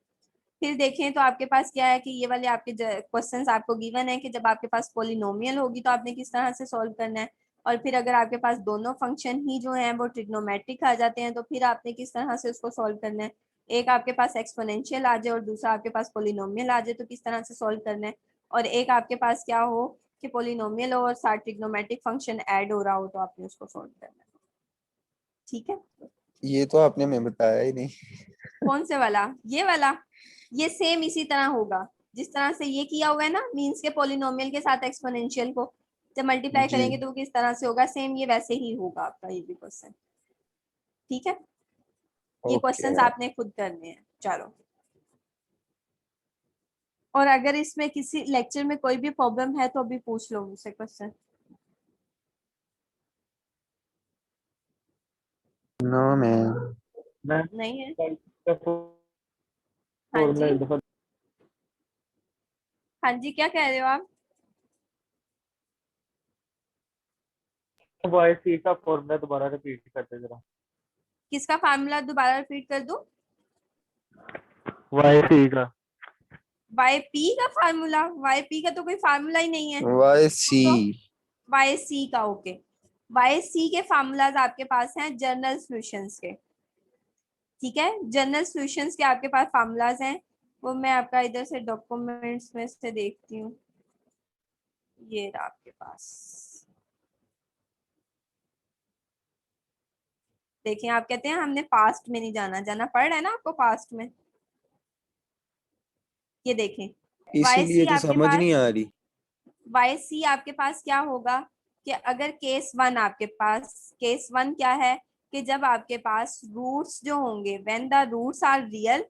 फिर देखें तो आपके पास क्या है कि ये वाले आपके क्वेश्चंस आपको गिवन है कि जब आपके पास पॉलिनोमियल होगी तो आपने किस तरह से सॉल्व करना है, और फिर अगर आपके पास दोनों फंक्शन ही जो हैं वो ट्रिग्नोमेट्रिक आ जाते हैं तो फिर आपने किस तरह से उसको सॉल्व करना है। एक आपके पास एक्सपोनेंशियल आ जाए और दूसरा आपके पास पॉलिनोमियल आ जाए तो किस तरह से सॉल्व करना है, और एक आपके पास क्या हो कि पॉलिनोमियल और साथ ट्रिग्नोमेट्रिक फंक्शन ऐड हो रहा हो तो आपने उसको सॉल्व करना है। ठीक है, ये तो आपने हमें बताया ही नहीं। कौन से वाला, ये वाला, ये सेम इसी तरह होगा जिस तरह से ये किया हुआ है ना, मीन्स के पॉलिनोमियल के साथ एक्सपोनेंशियल को जब मल्टीप्लाई जी करेंगे तो वो किस तरह से होगा, सेम ये वैसे ही होगा आपका ये भी क्वेश्चन। ठीक है, ये ओके क्वेश्चंस मैम। आपने खुद करने हैं। चलो और अगर इसमें किसी लेक्चर में कोई भी प्रॉब्लम है तो अभी पूछ लो मुझसे क्वेश्चन। No ma'am. नहीं है? हाँ जी, हाँ जी, क्या कह रहे हो आप? YC का फॉर्मूला दोबारा रिपीट करते जरा। किसका फार्मूला दोबारा रिपीट कर दूं? YC का वाई पी का फार्मूला? वाई पी का तो कोई फार्मूला ही नहीं है। Y C. वाई सी का, ओके। वाई सी के फार्मूलाज आपके पास हैं जनरल सॉल्यूशंस के, ठीक है। जनरल सॉल्यूशंस के आपके पास फार्मूलाज हैं, वो मैं आपका इधर से डॉक्यूमेंट्स में से देखती हूँ। ये रहा आपके पास, देखिए आप कहते हैं हमने पास्ट में नहीं जाना, जाना पड़ रहा है ना आपको पास्ट में। ये देखें, वाई इसीलिए सी तो आपके समझ पास, नहीं आ रही। वाई सी आपके पास क्या होगा कि अगर केस वन आपके पास, केस वन क्या है कि जब आपके पास रूट्स जो होंगे, when the roots are real,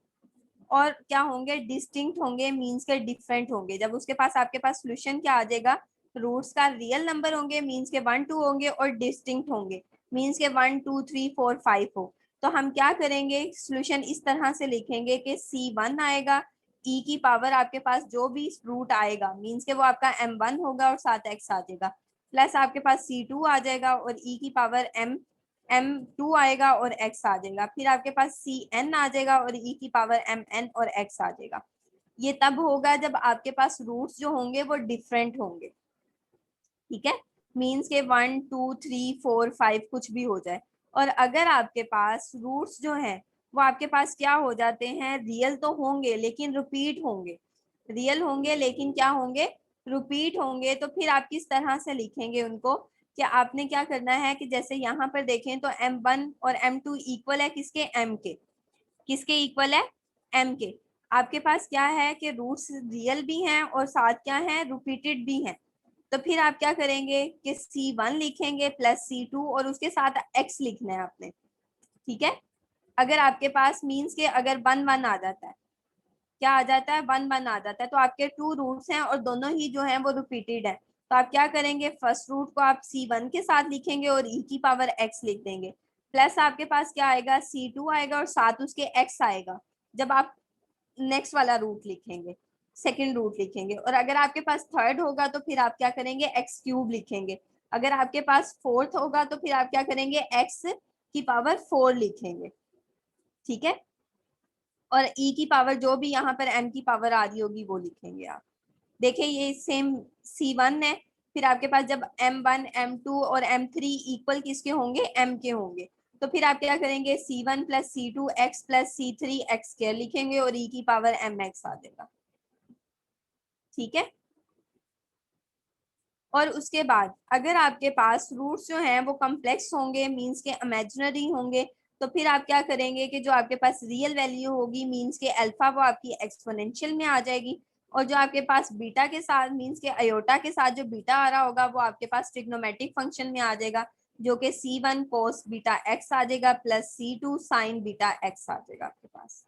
और क्या होंगे, डिस्टिंक्ट होंगे, मींस के डिफरेंट होंगे। जब उसके पास आपके पास सोल्यूशन क्या आ जाएगा, रूट्स का रियल नंबर होंगे, मींस के 1 2 होंगे, और डिस्टिंक्ट होंगे, मींस के 1 2 3 4 5 हो। तो हम क्या करेंगे, सोल्यूशन इस तरह से लिखेंगे कि C1 आएगा, e की पावर आपके पास जो भी रूट आएगा, मींस के वो आपका M1 होगा और साथ x आ जाएगा, प्लस आपके पास C2 आ जाएगा और e की पावर M2 आएगा और x आ जाएगा, फिर आपके पास Cn आ जाएगा और e की पावर Mn और x आ जाएगा। ये तब होगा जब आपके पास रूट्स जो होंगे वो डिफरेंट होंगे, ठीक है। मीन्स के 1 2 3 4 5 कुछ भी हो जाए। और अगर आपके पास रूट्स जो हैं वो आपके पास क्या हो जाते हैं, रियल तो होंगे लेकिन रिपीट होंगे, रियल होंगे लेकिन क्या होंगे, रिपीट होंगे। तो फिर आप किस तरह से लिखेंगे उनको, कि आपने क्या करना है कि जैसे यहाँ पर देखें तो M1 और M2 इक्वल है किसके, M के। किसके इक्वल है, M के। आपके पास क्या है कि रूट्स रियल भी हैं और साथ क्या है, रिपीटेड भी हैं। तो फिर आप क्या करेंगे कि C1 लिखेंगे प्लस C2 और उसके साथ x लिखना है आपने, ठीक है। अगर आपके पास मींस के अगर 1 1 आ जाता है, क्या आ जाता है, 1 1 आ जाता है, तो आपके 2 रूट्स हैं और दोनों ही जो हैं वो रिपीटेड है। तो आप क्या करेंगे, फर्स्ट रूट को आप C1 के साथ लिखेंगे और e की पावर x लिख देंगे, प्लस आपके पास क्या आएगा, C2 आएगा और साथ उसके x आएगा जब आप नेक्स्ट वाला रूट लिखेंगे, सेकंड रूट लिखेंगे। और अगर आपके पास थर्ड होगा तो फिर आप क्या करेंगे, एक्स क्यूब लिखेंगे। अगर आपके पास फोर्थ होगा तो फिर आप क्या करेंगे, एक्स की पावर 4 लिखेंगे, ठीक है। और ई की पावर जो भी यहाँ पर एम की पावर आ रही होगी वो लिखेंगे आप। देखिए ये सेम C1 है, फिर आपके पास जब M1 M2 और M3 इक्वल किसके होंगे, M के होंगे, तो फिर आप क्या करेंगे, C1 plus C2 x plus C3 x square लिखेंगे और e की पावर mx आ जाएगा, ठीक है। और उसके बाद अगर आपके पास रूट्स जो हैं वो कॉम्प्लेक्स होंगे, मींस के इमेजिनरी होंगे, तो फिर आप क्या करेंगे कि जो आपके पास रियल वैल्यू होगी, मींस के अल्फा, वो आपकी एक्सपोनेंशियल में आ जाएगी, और जो आपके पास बीटा के साथ, मींस के अयोटा के साथ जो बीटा आ रहा होगा वो आपके पास ट्रिग्नोमेट्रिक फंक्शन में आ जाएगा, जो कि C1 cos बीटा x आ जाएगा plus C2 sin beta x आ जाएगा आपके पास,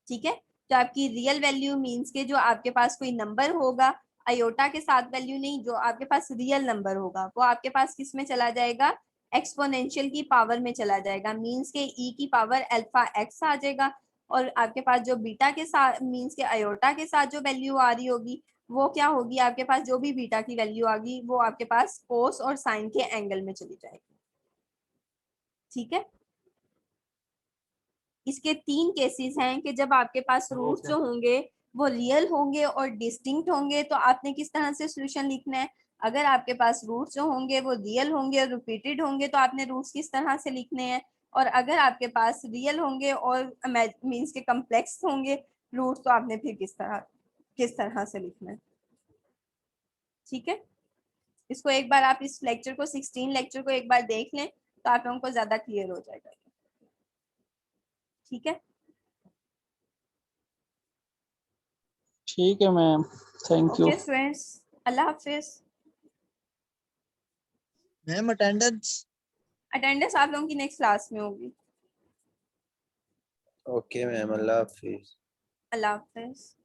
ठीक है। तो आपकी रियल वैल्यू मींस के जो आपके पास कोई नंबर होगा, अयोटा के साथ वैल्यू नहीं, जो आपके पास रियल नंबर होगा वो आपके पास किस में चला जाएगा, एक्सपोनेंशियल की पावर में चला जाएगा, मींस के e की पावर अल्फा x आ जाएगा। और आपके पास जो बीटा के साथ, मींस के अयोटा के साथ जो वैल्यू आ रही होगी वो क्या होगी, आपके पास जो भी बीटा की वैल्यू आ गई वो आपके पास कोस और साइन के एंगल में चली जाएगी, ठीक है। इसके 3 केसेस हैं कि जब आपके पास रूट्स जो होंगे वो रियल होंगे और डिस्टिंक्ट होंगे, तो आपने किस तरह से सॉल्यूशन लिखना है। अगर आपके पास रूट्स जो होंगे वो रियल होंगे और रिपीटेड होंगे तो आपने रूट्स किस तरह से लिखने हैं। और अगर आपके पास रियल होंगे और मींस के कॉम्प्लेक्स होंगे रूट्स, तो आपने फिर किस तरह से लिखना है, ठीक है। इसको एक बार आप इस लेक्चर को, 16 लेक्चर को एक बार देख लें तो आप लोगों को ज्यादा क्लियर हो जाएगा, ठीक है। ठीक है ma'am, thank you. Okay students, Allah Hafiz. Ma'am attendance. Attendance आप लोगों की नेक्स्ट क्लास में होगी। ओके मैम, अल्लाह हाफिज। अल्लाह हाफिज।